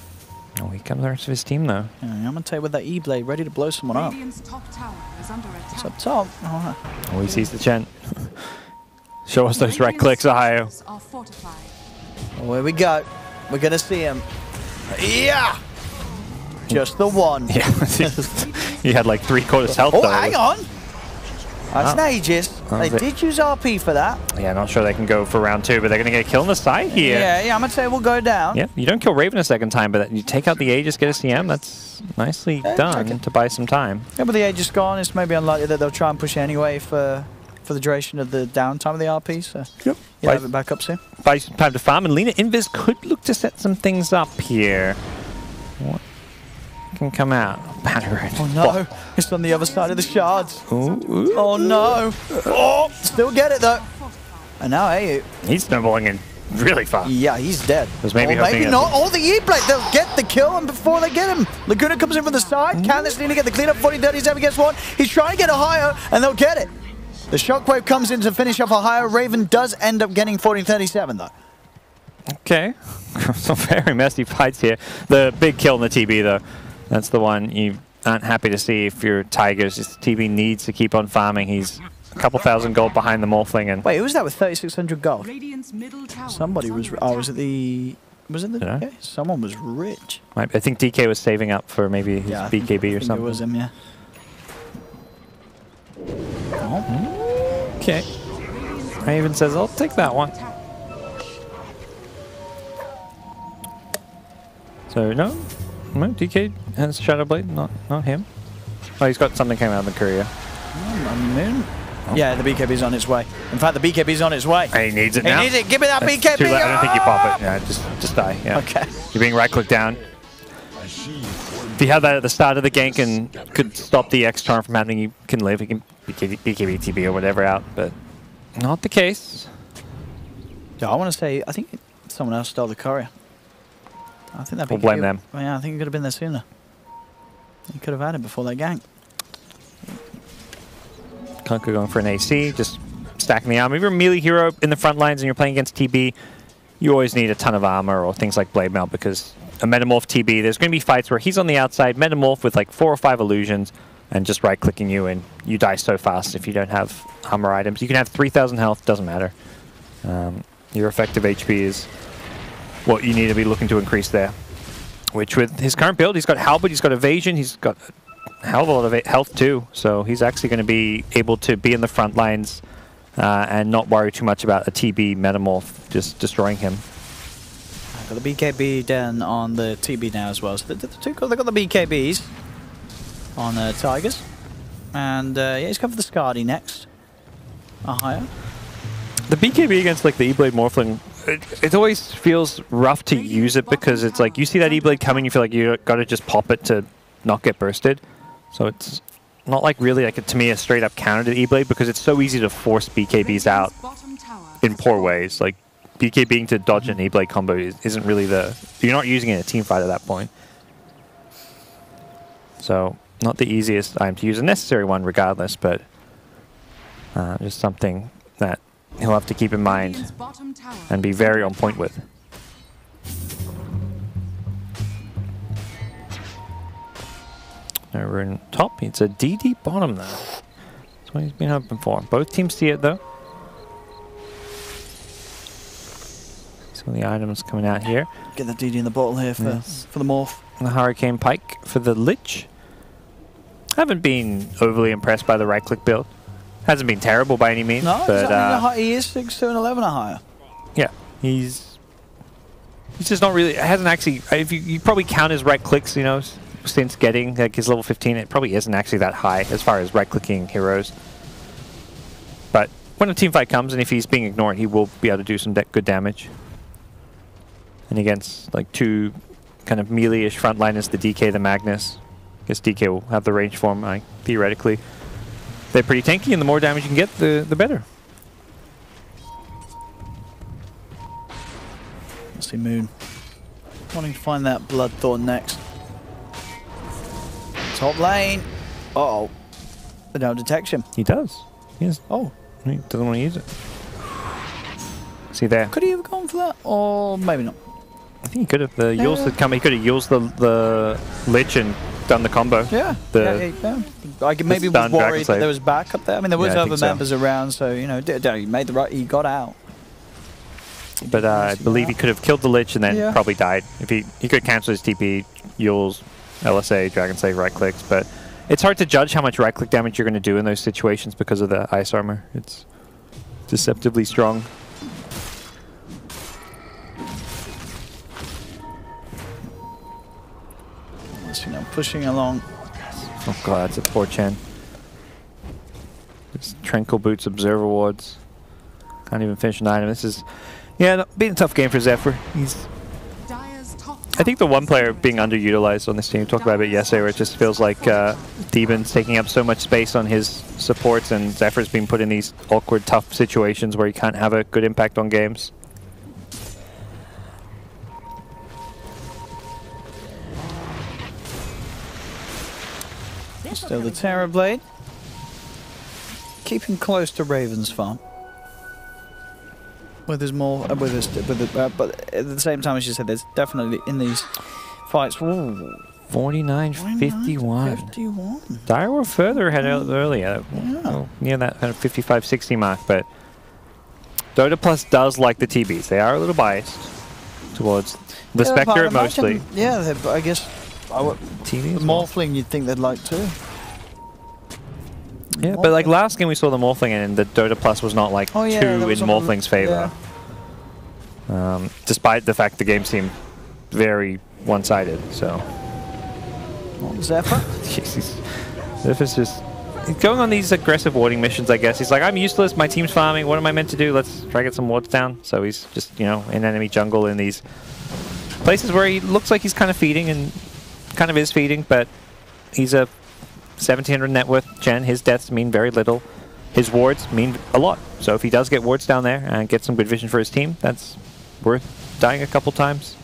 Oh, he comes the rest of his team though. Yeah, I'm going to tell you with that E-Blade ready to blow someone up. Top tower is under attack. It's up top. Oh, he sees the Chen. Show us those right clicks, Ohio. Oh, here we go. We're going to see him. Yeah! Just the one. Yeah. He had like 3/4 health though. though. Hang on! That's an Aegis. They did use RP for that. Yeah, not sure they can go for round 2, but they're going to get a kill on the side here. Yeah, I'm going to say we'll go down. Yeah, you don't kill Raven a second time, but you take out the Aegis, get a CM. That's nicely done to buy some time. Yeah, but the Aegis gone. It's maybe unlikely that they'll try and push anyway for the duration of the downtime of the RP. So you'll have it back up soon. Buy some time to farm, and Lina Invis could look to set some things up here. What can come out? Battering. Oh no, it's on the other side of the shards. Ooh. Oh no. Oh, still get it though. And now, hey, he's snowballing in really far. Yeah, he's dead. Maybe not. Oh, the E-Blade. They'll get the kill, and before they get him, Laguna comes in from the side. Can this need to get the cleanup? 40-37 gets one. He's trying to get a higher, and they'll get it. The Shockwave comes in to finish off a higher. Raven does end up getting 40-37 though. Okay. Some very messy fights here. The big kill in the TB though. That's the one you aren't happy to see if you're Tigers. Just TB needs to keep on farming. He's a couple thousand gold behind the Morphling. And wait, who was that with 3,600 gold? Middle Somebody was. Oh, was it the? Was it the DK? Someone was rich. I think DK was saving up for maybe his BKB or something. It was him, yeah. Oh. Okay. Raven says, "I'll take that one." So no. No, DK has Shadowblade, not him. Oh, he's got something coming out of the courier. Yeah, the BKB's on its way. In fact, the BKB's on its way. He needs it now. He needs it. Give me that BKB. Too late. I don't think you pop it. Yeah, just die. Yeah. Okay. You're being right-clicked down. If he had that at the start of the gank and could stop the X charm from happening, he can live. He can BKB, TB, or whatever out, but not the case. Yeah, I want to say, I think someone else stole the courier. I think that we'll blame them. Yeah, I think it could have been there sooner. He could have had it before that gank. Kunkka going for an AC, just stacking the armor. If you're a melee hero in the front lines and you're playing against TB, you always need a ton of armor or things like Blade Mail, because a Metamorph TB, there's going to be fights where he's on the outside, Metamorph with like 4 or 5 illusions, and just right-clicking you, and you die so fast if you don't have armor items. You can have 3,000 health, doesn't matter. Your effective HP is what you need to be looking to increase there. Which with his current build, he's got Halberd, he's got Evasion, he's got a hell of a lot of health too. So he's actually going to be able to be in the front lines and not worry too much about a TB Metamorph just destroying him. Got the BKB down on the TB now as well. So they've got the BKBs on Tigers. And yeah, he's coming for the Skadi next. Higher. The BKB against like the E-Blade Morphling, it always feels rough to use it because it's like you see that E-Blade coming, you feel like you got to just pop it to not get bursted. So it's not like really like to me a straight up counter to the E-Blade because it's so easy to force BKBs out in poor ways. Like BKBing to dodge an E-Blade combo isn't really you're not using it in a team fight at that point. So not the easiest item to use, a necessary one regardless, but just something that he'll have to keep in mind and be very on point with. Now we're in top. It's a DD bottom though. That's what he's been hoping for. Both teams see it though. Some of the items coming out here. Get the DD in the bottle here for the morph. The Hurricane Pike for the Lich. Haven't been overly impressed by the right-click build. Hasn't been terrible by any means. No, but he is 6'2" and 11 or higher. Yeah, he's just not really. It hasn't actually. If you probably count his right clicks, you know, since getting like his level 15, it probably isn't actually that high as far as right-clicking heroes. But when a team fight comes, and if he's being ignored, he will be able to do some good damage. And against like two kind of melee-ish frontliners, the DK, the Magnus. I guess DK will have the range for him, theoretically. They're pretty tanky, and the more damage you can get, the better. Let's see Moon. Wanting to find that Blood Thorn next. Top lane. Uh-oh. They don't detect him. He does. Yes. Oh. He doesn't want to use it. See there. Could he have gone for that? Or maybe not. I think he could have. The Yules had come. He could have used the Lich and done the combo. Yeah. Like maybe was worried that there was backup there. I mean, there was other members around, so you know, he made the right. He got out. But I believe he could have killed the Lich and then probably died. If he could cancel his TP, Yules, LSA, Dragon Slave, right clicks. But it's hard to judge how much right click damage you're going to do in those situations because of the ice armor. It's deceptively strong. You know, pushing along. Oh god, it's a poor Chen. Just Tranquil Boots, Observer Wards. Can't even finish an item. This is, been a tough game for Zephyr. I think the one player being underutilized on this team, we talked about it yesterday, where it just feels like Demon's taking up so much space on his supports, and Zephyr's being put in these awkward, tough situations where he can't have a good impact on games. Still the Terror Blade. Keeping close to Raven's farm. But at the same time, as you said, there's definitely in these fights. 49-51. Dire were further ahead earlier. Near that kind of 55-60 mark, but Dota Plus does like the TBs. They are a little biased towards the Spectre mostly. Yeah, I guess. TVs, Morphling, you'd think they'd like to. Yeah, but like last game we saw the Morphling and the Dota Plus was not like 2 in Morphling's favor. Yeah. Despite the fact the game seemed very one-sided, so. Zephyr? Zephyr's just going on these aggressive warding missions, I guess. He's like, I'm useless, my team's farming, what am I meant to do? Let's try to get some wards down. So he's just, you know, in enemy jungle in these places where he looks like he's kind of feeding and kind of is feeding, but he's a 1700 net worth Chen. His deaths mean very little. His wards mean a lot. So if he does get wards down there and get some good vision for his team, that's worth dying a couple times.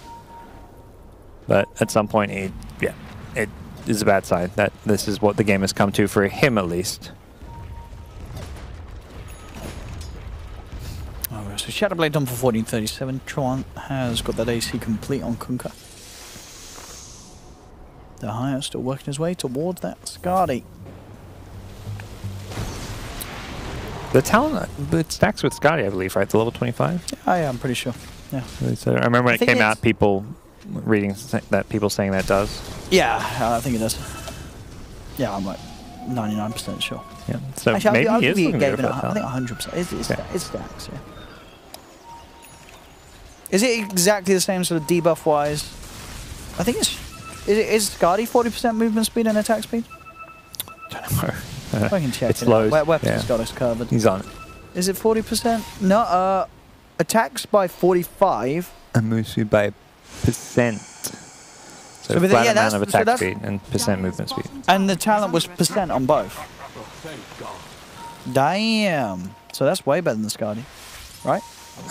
But at some point, it is a bad sign that this is what the game has come to for him, at least. Alright, so Shadowblade done for 1437. Tron has got that AC complete on Kunkka. The Higher still working his way towards that Skadi. The talent, it stacks with Skadi, I believe, right? The level 25? Yeah, I'm pretty sure. Yeah. I remember when it came out, people reading that, people saying that does. Yeah, I think it does. Yeah, I'm like 99% sure. Yeah, so actually, maybe I'll he is looking good for I think 100%. It stacks, yeah. Is it exactly the same sort of debuff-wise? I think it's... Is Skadi 40% movement speed and attack speed? Don't know. I can check it's low. Weapons got us covered. He's on it. Is it 40%? No, attacks by 45. And move speed by percent. So flat amount of attack speed and percent movement speed. And the talent was percent on both. Damn. So that's way better than the Skadi, right?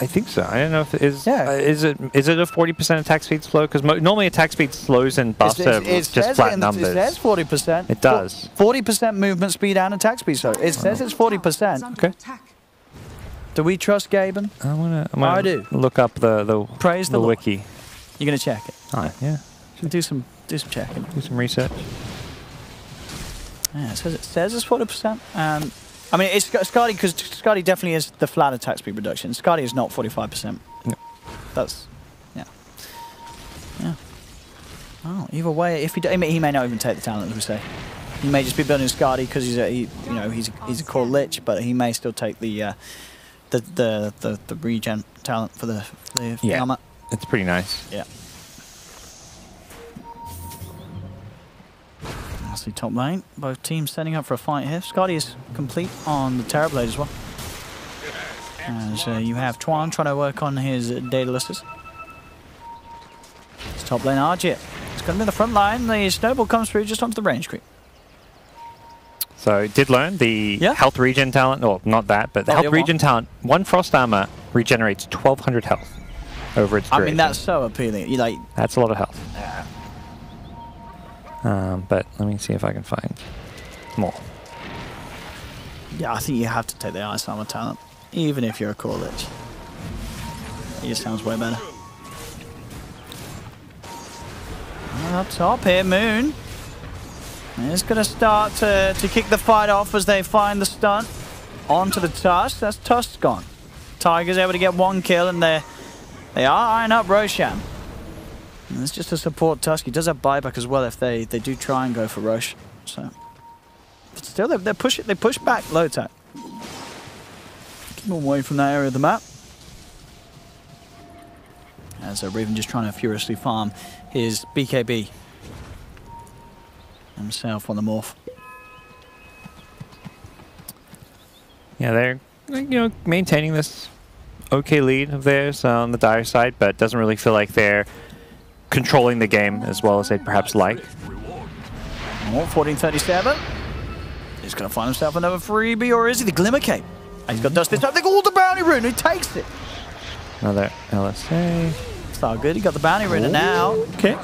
I think so. I don't know if it is. Yeah. Is it a 40% attack speed slow? Because normally attack speed slows and buffs are just flat numbers. It says 40%. It does. 40% movement speed and attack speed. So it says it's 40%. Okay. Do we trust Gaben? I'm gonna look up the Praise the wiki. You're gonna check it. Oh, yeah. Should do some checking. Do some research. Yeah, it says it's 40%. I mean, it's Skadi, because Skadi definitely is the flat attack speed reduction. Skadi is not 45%. No. That's yeah. Oh, either way, if he may not even take the talent, as we say. He may just be building Skadi because he's a core lich, but he may still take the regen talent for the armor. It's pretty nice. Yeah. That's the top lane. Both teams setting up for a fight here. Skadi is complete on the Terrorblade as well. As you have Twan trying to work on his Daedaluses. It's top lane Argit. It's going to be the front line. The snowball comes through just onto the range creep. So did learn the health regen talent, or not that, but the health regen talent. One frost armor regenerates 1200 health over its duration. I mean, that's so appealing. You like that's a lot of health. But let me see if I can find more. Yeah, I think you have to take the ice armor talent, even if you're a core lich. It just sounds way better. Up top here, Moon. It's going to start to kick the fight off as they find the stun onto the Tusk. That's Tusk gone. Tiger's able to get one kill, and they are eyeing up Roshan. And it's just to support Tusk. He does have buyback as well if they do try and go for Rosh. So, but still, they push back Lotac. Keep him away from that area of the map. As Raven just trying to furiously farm his BKB. Himself on the morph. Yeah, they're maintaining this okay lead of theirs on the Dire side, but it doesn't really feel like they're controlling the game as well as they'd perhaps like. 1437. He's going to find himself another freebie, or is he the Glimmer Cape? He's got Dust this time. They got all the bounty rune. He takes it. Another LSA. It's all good. He got the bounty rune, and now okay.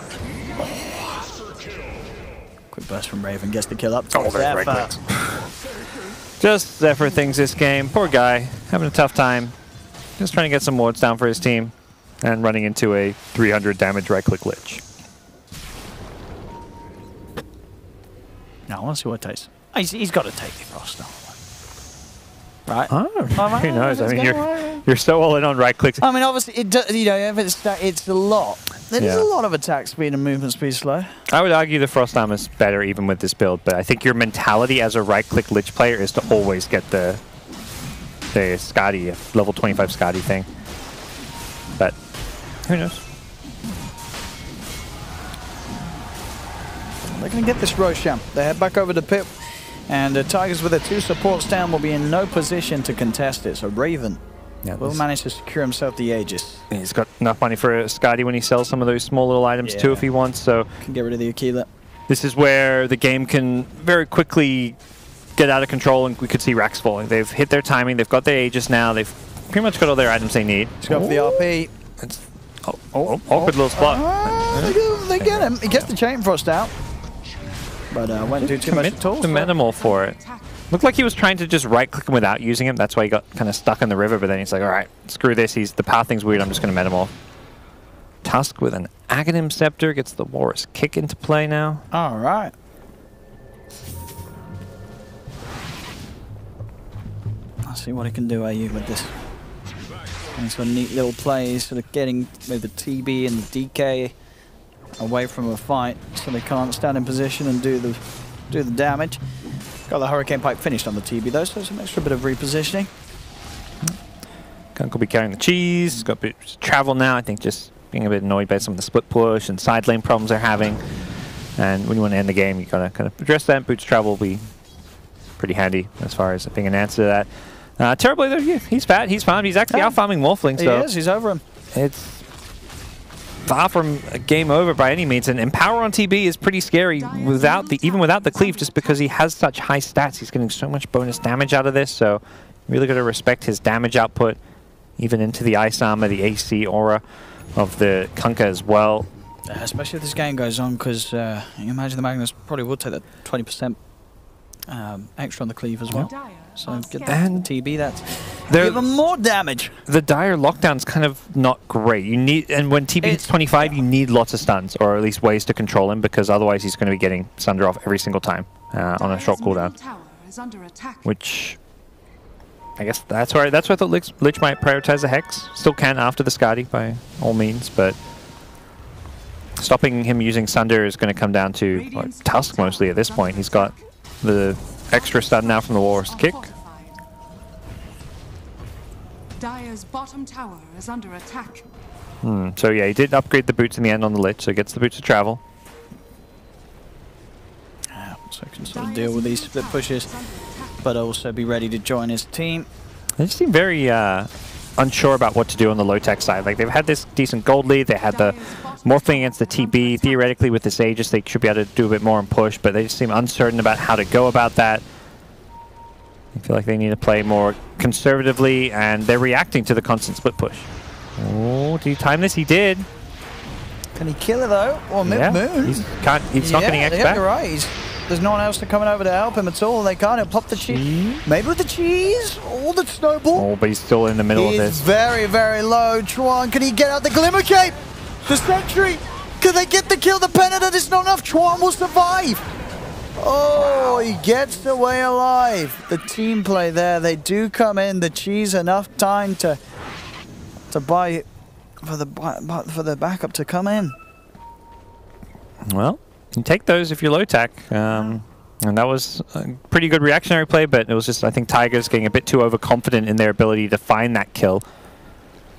Quick burst from Raven, gets the kill up. Very quick. Just Zephyr things this game. Poor guy, having a tough time. Just trying to get some wards down for his team and running into a 300 damage right-click lich. Now, I want to see what it takes. He's got to take the frost now. Right? Who knows? I mean, you're so all in on right-clicks. I mean, obviously, it's a lot. There's a lot of attack speed and movement speed slow. I would argue the Frost Armor is better even with this build, but I think your mentality as a right-click Lich player is to always get the Skadi, level 25 Skadi thing. But who knows? They're going to get this Roshan. They head back over to pit, and Tigers with their 2 supports down will be in no position to contest it. So Raven will manage to secure himself the Aegis. He's got enough money for Skadi when he sells some of those small little items too if he wants, so... Can get rid of the Aquila. This is where the game can very quickly get out of control, and we could see racks falling. They've hit their timing, they've got their Aegis now, they've pretty much got all their items they need. He's got for the RP. It's, awkward little spot. They get him. He gets the Chain Frost out. But went too much at all. The Minimal for it. Looked like he was trying to just right-click him without using him. That's why he got kind of stuck in the river. But then he's like, all right, screw this. The path thing's weird. I'm just going to Minimal. Tusk with an Aghanim Scepter gets the Walrus Kick into play now. All right. Let's see what he can do, AU, with this. And some neat little plays, sort of getting with the TB and the DK away from a fight, so they can't stand in position and do the damage. Got the Hurricane Pipe finished on the TB though, so some extra bit of repositioning. Kunk will be carrying the cheese. He's got a bit of travel now. I think just being a bit annoyed by some of the split push and side lane problems they're having. And when you want to end the game, you gotta kind of address that. Boots travel will be pretty handy as far as being an answer to that. Terribly though, he's fat. He's farmed. He's actually out farming Morphling. So he is. He's over him. It's far from a game over by any means, and Empower on TB is pretty scary even without the cleave, just because he has such high stats. He's getting so much bonus damage out of this, so really got to respect his damage output, even into the Ice Armor, the AC aura of the Kunkka as well. Especially if this game goes on, because you imagine the Magnus probably would take that 20% extra on the cleave as well. So get that TB, that's even more damage. The Dire lockdown's kind of not great. You need, and when TB hits 25, you need lots of stuns, or at least ways to control him, because otherwise he's going to be getting Sunder off every single time on a short cooldown. Which I guess that's where I thought Lich might prioritize the Hex. Still can after the Skadi by all means, but stopping him using Sunder is going to come down to Tusk mostly at this point. He's got the extra stun now from the War's kick. Dire's bottom tower is under attack. So yeah, he did upgrade the boots in the end on the Lich, so he gets the boots to travel. So he can sort of deal with these split pushes, but also be ready to join his team. They just seem very unsure about what to do on the Lotac side. Like, they've had this decent gold lead, they had the morphing against the TB. Theoretically, with this Aegis, they should be able to do a bit more and push, but they just seem uncertain about how to go about that. I feel like they need to play more conservatively, and they're reacting to the constant split push. Oh, did he time this? He did. Can he kill it though? Or mid-moon? He's not getting X back. You're right. There's no one else coming over to help him at all. They can't. He'll pop the cheese. Maybe with the cheese? Oh, the snowball. Oh, but he's still in the middle of this. He's very, very low. Chuan, can he get out the Glimmer Cape? The sentry. Can they get the kill? The Penitent is not enough. Chuan will survive. Oh, he gets away alive. The team play there. They do come in. The cheese enough time to buy for the backup to come in. Well, you take those if you're Lotac. And that was a pretty good reactionary play, but it was just, I think, Tigers getting a bit too overconfident in their ability to find that kill.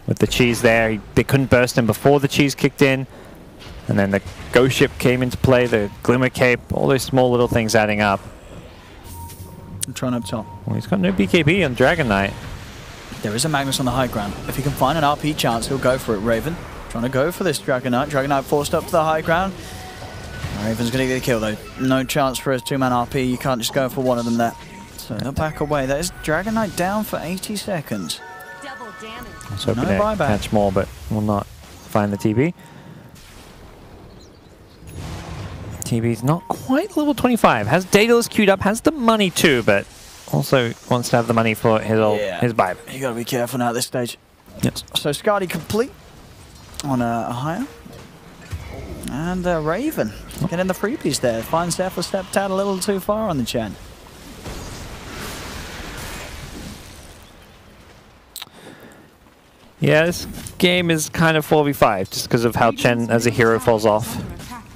With the cheese there, they couldn't burst him before the cheese kicked in. And then the Ghost Ship came into play, the Glimmer Cape, all those small little things adding up. I'm trying up top. Well, he's got no BKB on Dragon Knight. There is a Magnus on the high ground. If he can find an RP chance, he'll go for it. Raven trying to go for this Dragon Knight. Dragon Knight forced up to the high ground. Raven's going to get a kill though. No chance for a two-man RP. You can't just go for one of them there. So they'll back away. That is Dragon Knight down for 80 seconds. Double damage. I was hoping to catch more, but will not find the TB. TB's not quite level 25. Has Daedalus queued up, has the money too, but also wants to have the money for his buyback. You got to be careful now at this stage. Yes. So Skadi complete on a higher. And Raven getting the freebies there. Finds Zephyr stepped out a little too far on the Chen. Yeah, this game is kind of 4v5 just because of how Chen as a hero falls off.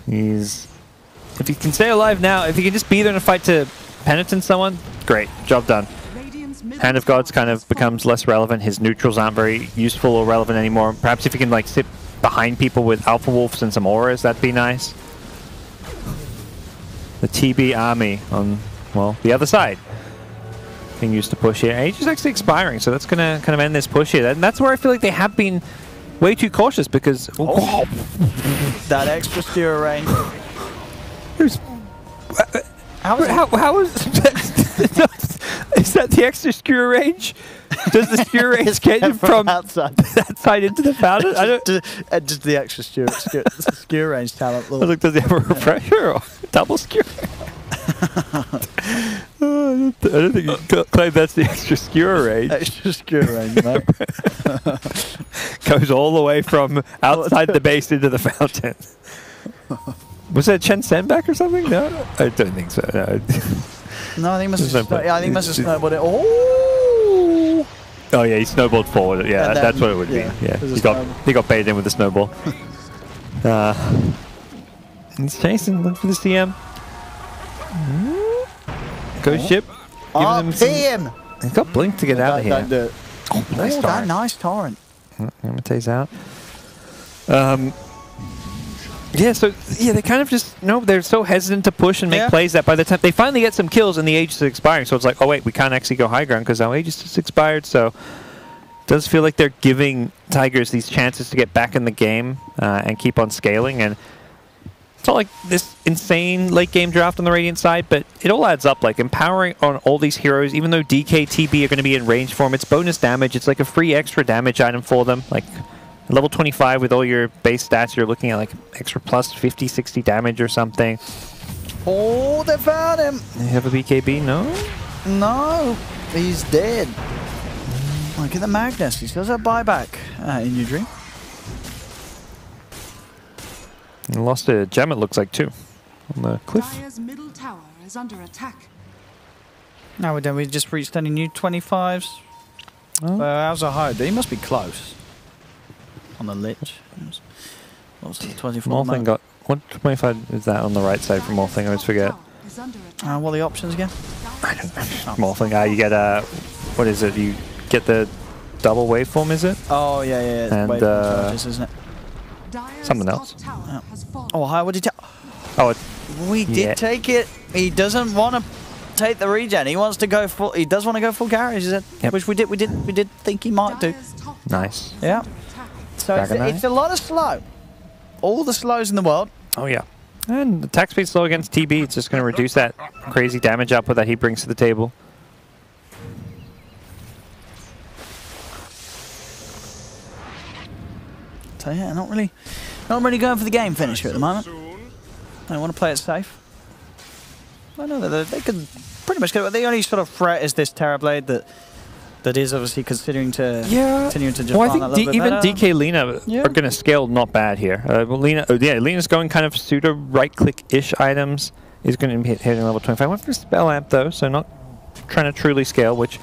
If he can stay alive now, if he can just be there in a fight to penitent someone, great, job done. Hand of Gods kind of becomes less relevant. His neutrals aren't very useful or relevant anymore. Perhaps if he can like sit behind people with Alpha Wolves and some auras, that'd be nice. The TB army on, well, the other side being used to push here. Age is actually expiring, so that's going to kind of end this push here. And that's where I feel like they have been way too cautious because... Oh. That extra skewer range. How is is that the extra skewer range? Does the skewer range get from outside that side into the fountain? I don't. Just the extra skewer range talent. Look, does he have a refresher or double skewer? I don't think you can claim that's the extra skewer range. Extra skewer range, man. Goes all the way from outside the base into the fountain. Was that Chen Senbak or something? No, I don't think so. No, I think must have. Yeah, I think must have snowballed it. Oh! Oh yeah, he snowballed forward. Yeah, that's what it would be. Yeah, he got baited in with the snowball. He's chasing, look for the CM. Ghost Ship. him. He's got Blink to get out of here. Don't do it. Oh, nice torrent. That nice torrent. Yamate's out. Yeah, so they kind of just they're so hesitant to push and make plays that by the time they finally get some kills and the Aegis is expiring, so it's like, oh wait, we can't actually go high ground because our Aegis is expired. So it does feel like they're giving Tigers these chances to get back in the game and keep on scaling. And it's not like this insane late game draft on the Radiant side, but it all adds up. Like empowering on all these heroes, even though DK, TB are going to be in range for them, it's bonus damage. It's like a free extra damage item for them. Like level 25 with all your base stats, you're looking at like extra plus 50, 60 damage or something. Oh, they found him. They have a BKB? No? No, he's dead. Look at the Magnus. He still has a buyback in your dream. And lost a gem, it looks like, too, on the cliff. Dire's middle tower is under attack. Now we just reached any new 25s How's a hide? He must be close. On the Lich. What's the 24? Morphling got... What 25 is that on the right side for Morphling? I always forget. What are the options again? I don't know. Morphling, you get a... What is it? You get the double waveform, is it? Oh, yeah. And, waveform charges, isn't it? Something else. Oh, hi, what did you Oh, we did take it. He doesn't want to take the regen. He wants to go full. He does want to go full garage, is it? Yep. Which we did think he might do. Nice. Yeah. So it's a lot of slow. All the slows in the world. Oh, yeah. And attack speed slow against TB. It's just going to reduce that crazy damage output that he brings to the table. So yeah, not really going for the game finisher at the moment. They want to play it safe. I know that they can pretty much get it. The only sort of threat is this Terrorblade that is obviously continuing to just well, I farm think even better. DK Lina are going to scale not bad here. Lina's going kind of pseudo right-click-ish items. Is going to be hitting level 25. Went for Spell Amp though, so not trying to truly scale, which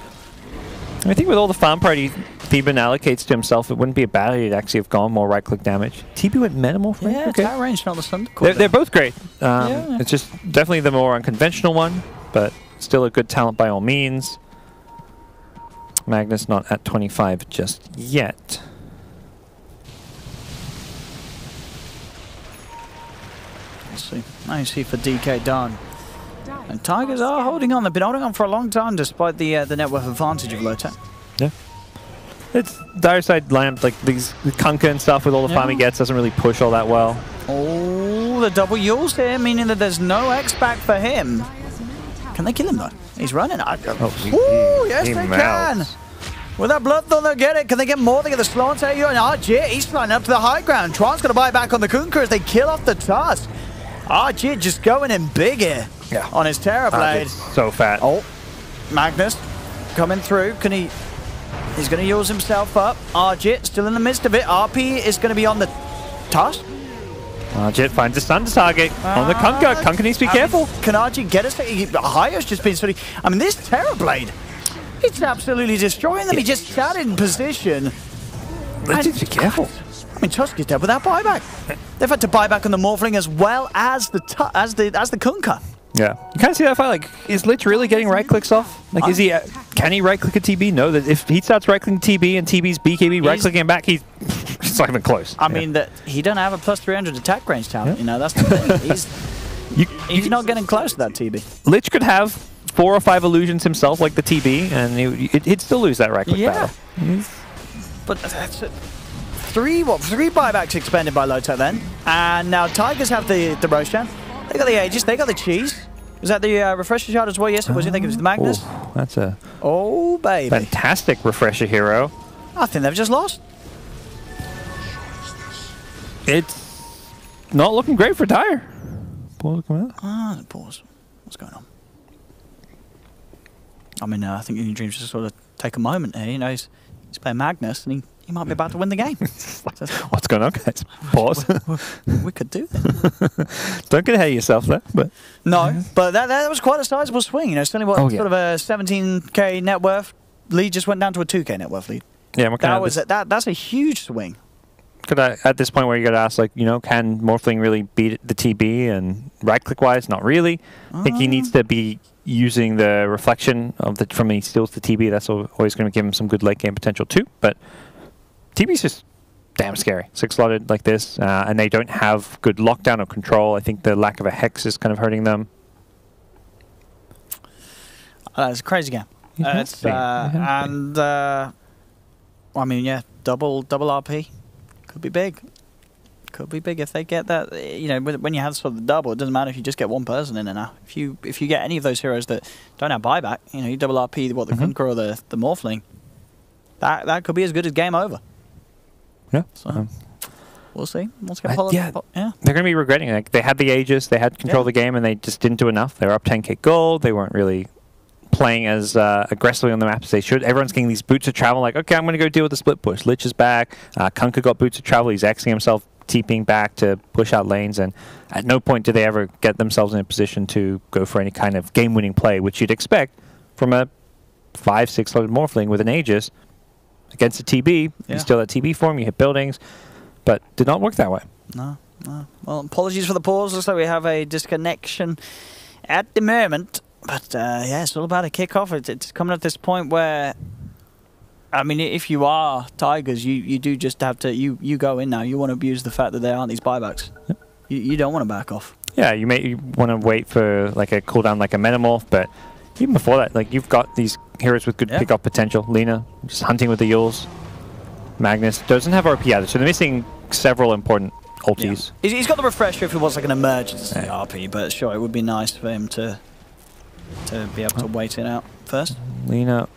I think with all the farm party Theban allocates to himself, it wouldn't be a bad idea to actually have gone more right-click damage. TB went Metamorph, right? Yeah, okay. tower range, not the Thunder. They're both great. It's just definitely the more unconventional one, but still a good talent by all means. Magnus not at 25 just yet. Let's see. Now you see for DK done. And Tigers are holding on. They've been holding on for a long time despite the net worth advantage of Lotac. Yeah. It's dire side lamp, like these Kunkka and stuff with all the farm he gets doesn't really push all that well. Oh, the double Yules here, meaning that there's no X back for him. Can they kill him though? He's running. Oh, yes they can. With that Bloodthorn, they'll get it. Can they get more? They get the slow on here. And RJ, he's flying up to the high ground. Tron's going to buy back on the Kunkka as they kill off the Tusk. RJ just going in big here on his Terrorblade. So fat. Oh, Magnus coming through. Can he... He's going to use himself up. Arjit still in the midst of it. RP is going to be on the Tusk. Arjit finds a stun target on the Kunkka. Kunkka needs to be careful. Can Arjit get us? Haya's just been sort of... I mean, this Terrorblade, it's absolutely destroying them. He just sat in position. Let's just be careful. I mean, Tusk is dead without buyback. They've had to buy back on the Morphling as well as the Kunkka. Yeah, you kind of see that fight. Like, is Lich really getting right clicks off? Like, is he? Can he right click a TB? No. That if he starts right clicking TB and TB's BKB right clicking back, he's not even close. I mean that he don't have a plus 300 attack range talent. You know, that's the thing. He's not getting close to that TB. Lich could have 4 or 5 illusions himself, like the TB, and he'd still lose that right click battle. But that's it. 3 buybacks expended by Lotac then, and now Tigers have the Roshan. They got the Aegis, they got the Cheese. Was that the Refresher Shard as well? Yes, it was. I think it was the Magnus. That's a baby. Fantastic Refresher hero. I think they've just lost. It's not looking great for Dire. The pause. What's going on? I mean, I think Union Dreams just sort of take a moment here. You know, he's playing Magnus, and he might be about to win the game. What's going on, guys? Pause. We could do that. Don't get ahead of yourself there. But no, but that was quite a sizable swing. You know, it's only sort of a 17k net worth lead just went down to a 2k net worth lead. Yeah, that's a huge swing. At this point where you got to ask, like, you know, can Morphling really beat the TB? And right click wise, not really. I think he needs to be using the reflection of from when he steals the TB. That's always going to give him some good late game potential too. But TB's just damn scary. 6-slotted like this, and they don't have good lockdown or control. I think the lack of a Hex is kind of hurting them. It's a crazy game. I mean, yeah, double RP could be big. Could be big if they get that. You know, when you have sort of the double, it doesn't matter if you just get one person in there now. If you get any of those heroes that don't have buyback, you know, you double RP the Kunkka or the Morphling, that could be as good as game over. Yeah. So we'll see. They're going to be regretting it. Like, they had the Aegis, they had control of the game, and they just didn't do enough. They were up 10k gold. They weren't really playing as aggressively on the map as they should. Everyone's getting these boots of travel. Like, okay, I'm going to go deal with the split push. Lich is back. Kunkka got boots of travel. He's Xing himself, TPing back to push out lanes, and at no point do they ever get themselves in a position to go for any kind of game-winning play, which you'd expect from a 5-6-slotted Morphling with an Aegis. against a TB, you still at TB form, you hit buildings, but did not work that way. No, no. Well, apologies for the pause. Looks like we have a disconnection at the moment. But, yeah, it's all about a kickoff. It's coming at this point where, I mean, if you are Tigers, you do just have to, you go in now. You want to abuse the fact that there aren't these buybacks. Yep. You don't want to back off. Yeah, you want to wait for like a cooldown like a Metamorph, but even before that, like you've got these heroes with good pick-up potential. Lina, just hunting with the Yules. Magnus doesn't have RP either, so they're missing several important ultis. Yeah. He's got the refresher if it was like an emergency RP, but sure, it would be nice for him to be able to wait it out first. Lina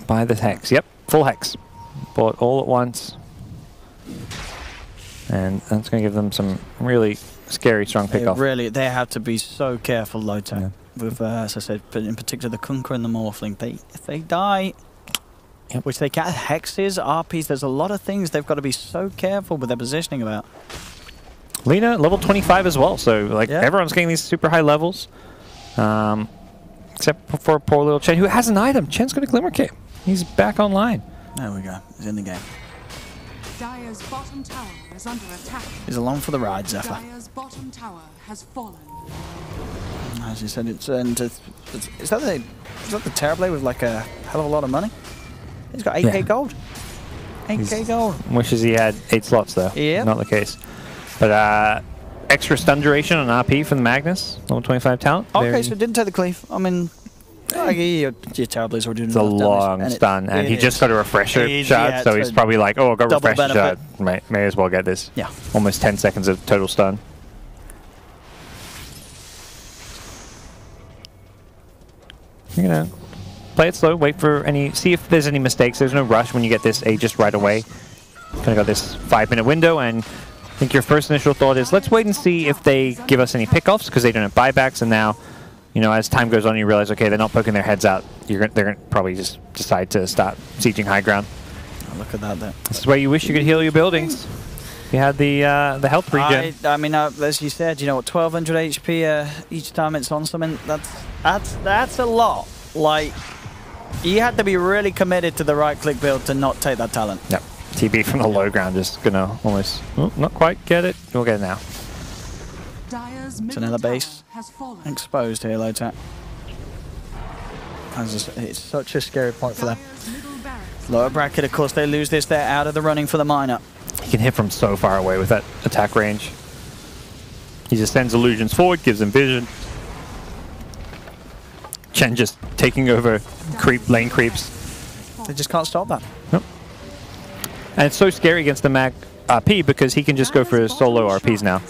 by the Hex. Yep, full Hex. Bought all at once. And that's going to give them some really scary, strong pick-off. Really, they have to be so careful, Lotac. With, as I said, in particular the Kunkka and the Morphling. If they die, which they can, Hexes, RPs, there's a lot of things they've got to be so careful with their positioning about. Lina, level 25 as well, so like everyone's getting these super high levels. Except for poor little Chen, who has an item. Chen's got a Glimmer Cape. He's back online. There we go. He's in the game. Dire's bottom tower is under attack. He's along for the ride, Zephyr. Dire's bottom tower has fallen. As you said, is that the Terrorblade with like a hell of a lot of money? He's got 8k gold. 8k gold. Wishes he had 8 slots though. Yeah. Not the case. But extra stun duration on RP from the Magnus. Level 25 talent. Okay, so it didn't take the cleave. I mean, your Terrorblades were doing it's a long stun, and he just got a refresher shot, so he's probably like, oh, I got a refresher shot. May as well get this. Yeah. Almost 10 seconds of total stun. You're gonna play it slow, wait for see if there's any mistakes. There's no rush when you get this Aegis right away. Kind of got this 5-minute window, and I think your first initial thought is, let's wait and see if they give us any pickoffs, because they don't have buybacks, and now, you know, as time goes on, you realize, okay, they're not poking their heads out. They're going to probably just decide to start sieging high ground. Oh, look at that there. This is where you wish you could heal your buildings. You had the health regen. I mean, as you said, you know, 1200 HP each time it's on something. That's a lot. Like, you had to be really committed to the right-click build to not take that talent. Yep. TB from the low ground, just gonna almost, not quite get it. We'll get it now. It's another base exposed here, Lotac. It's such a scary point for them. Lower bracket, of course, they lose this. They're out of the running for the miner. He can hit from so far away with that attack range. He just sends illusions forward, gives them vision. Chen just taking over lane creeps. They just can't stop that. Nope. And it's so scary against the Mag RP because he can just go for solo RPs now.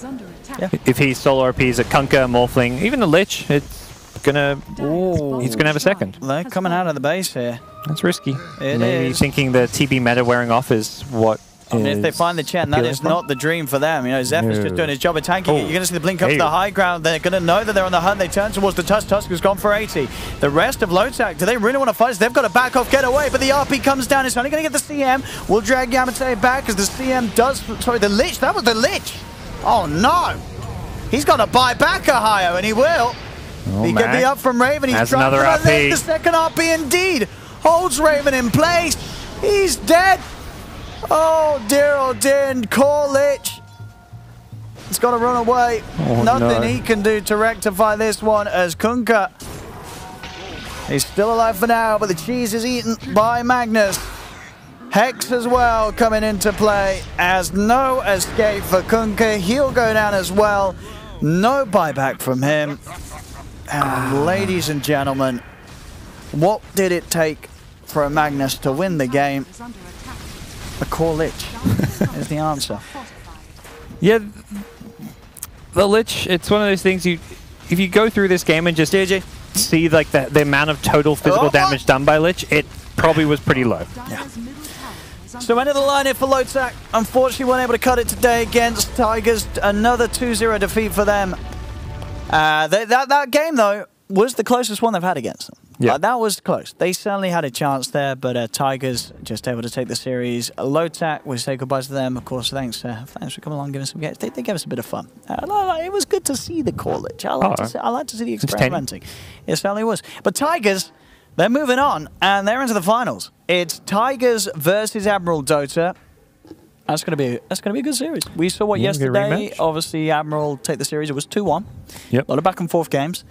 Yeah. If he solo RPs a Kunkka, Morphling, even the Lich, it's gonna. Ooh, he's gonna have a second. They're coming out of the base here. That's risky. Maybe thinking the TB meta wearing off is what. I mean, if they find the Chen, that is not the dream for them. You know, Zephyr's just doing his job of tanking it. You're going to see the blink up to the high ground. They're going to know that they're on the hunt. They turn towards the Tusk. Tusk has gone for 80. The rest of Lotac, do they really want to fight? They've got to back off, get away, but the RP comes down. It's only going to get the CM. We'll drag Yamate back as the CM does. Sorry, the Lich. That was the Lich. Oh, no. He's got to buy back Ohio, and he will. He can be up from Raven. He's trying to link the second RP indeed. Holds Raven in place. He's dead. Oh dear, and Core Lich. It's got to run away. Nothing he can do to rectify this one as Kunkka. He's still alive for now, but the cheese is eaten by Magnus. Hex as well coming into play as no escape for Kunkka. He'll go down as well. No buyback from him. And ladies and gentlemen, what did it take for a Magnus to win the game? A Core Lich is the answer. Yeah, the Lich, it's one of those things if you go through this game and just see like the amount of total physical damage done by Lich, it probably was pretty low. Yeah. So end of the line here for Lotac. Unfortunately, weren't able to cut it today against Tigers. Another 2-0 defeat for them. That game, though, was the closest one they've had against them. Yeah. That was close. They certainly had a chance there, but Tigers just able to take the series. Lotac, we say goodbye to them. Of course, thanks for coming along and giving us some games. They gave us a bit of fun. It was good to see the Core Lich. I like to see the experimenting. It certainly was. But Tigers, They're moving on, and they're into the finals. It's Tigers versus Admiral Dota. That's gonna be a good series. We saw what yesterday. Obviously, Admiral take the series. It was 2-1. Yep. A lot of back and forth games.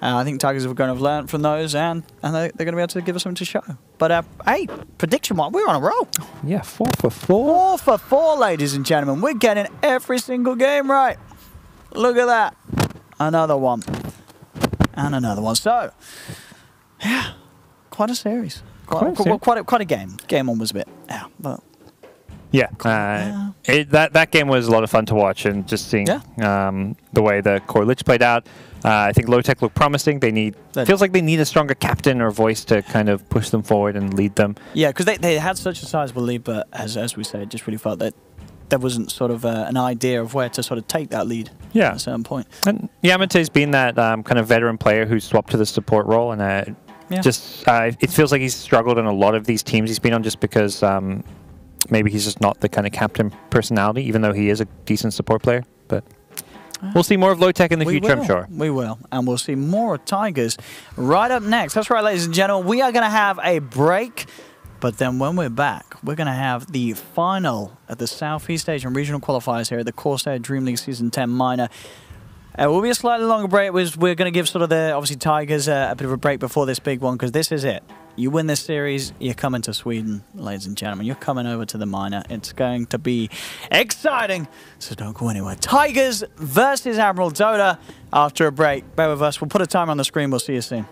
I think Tigers are going to have learned from those, and they're going to be able to give us something to show. But hey, prediction-wise, we're on a roll. Yeah, 4 for 4. 4 for 4, ladies and gentlemen. We're getting every single game right. Look at that. Another one. And another one. So, yeah, quite a series. Quite a game. Game 1 was a bit, but... Yeah, that game was a lot of fun to watch, and just seeing the way the core Lich played out. I think Lotac looked promising. Feels like they need a stronger captain or voice to kind of push them forward and lead them. Yeah, because they had such a sizable lead, but as we said, just really felt that there wasn't sort of an idea of where to sort of take that lead at a certain point. And Yamate's been that kind of veteran player who's swapped to the support role, and it feels like he's struggled in a lot of these teams he's been on, just because maybe he's just not the kind of captain personality, even though he is a decent support player. But we'll see more of Lotac in the future, I'm sure. We will. And we'll see more of Tigers right up next. That's right, ladies and gentlemen. We are going to have a break. But then when we're back, we're going to have the final at the Southeast Asian Regional Qualifiers here at the CORSAIR DreamLeague Season 10 Minor. It will be a slightly longer break. We're going to give sort of obviously Tigers a bit of a break before this big one, because this is it. You win this series, you're coming to Sweden, ladies and gentlemen. You're coming over to the minor. It's going to be exciting, so don't go anywhere. Tigers versus Admiral Dota after a break. Bear with us. We'll put a timer on the screen. We'll see you soon.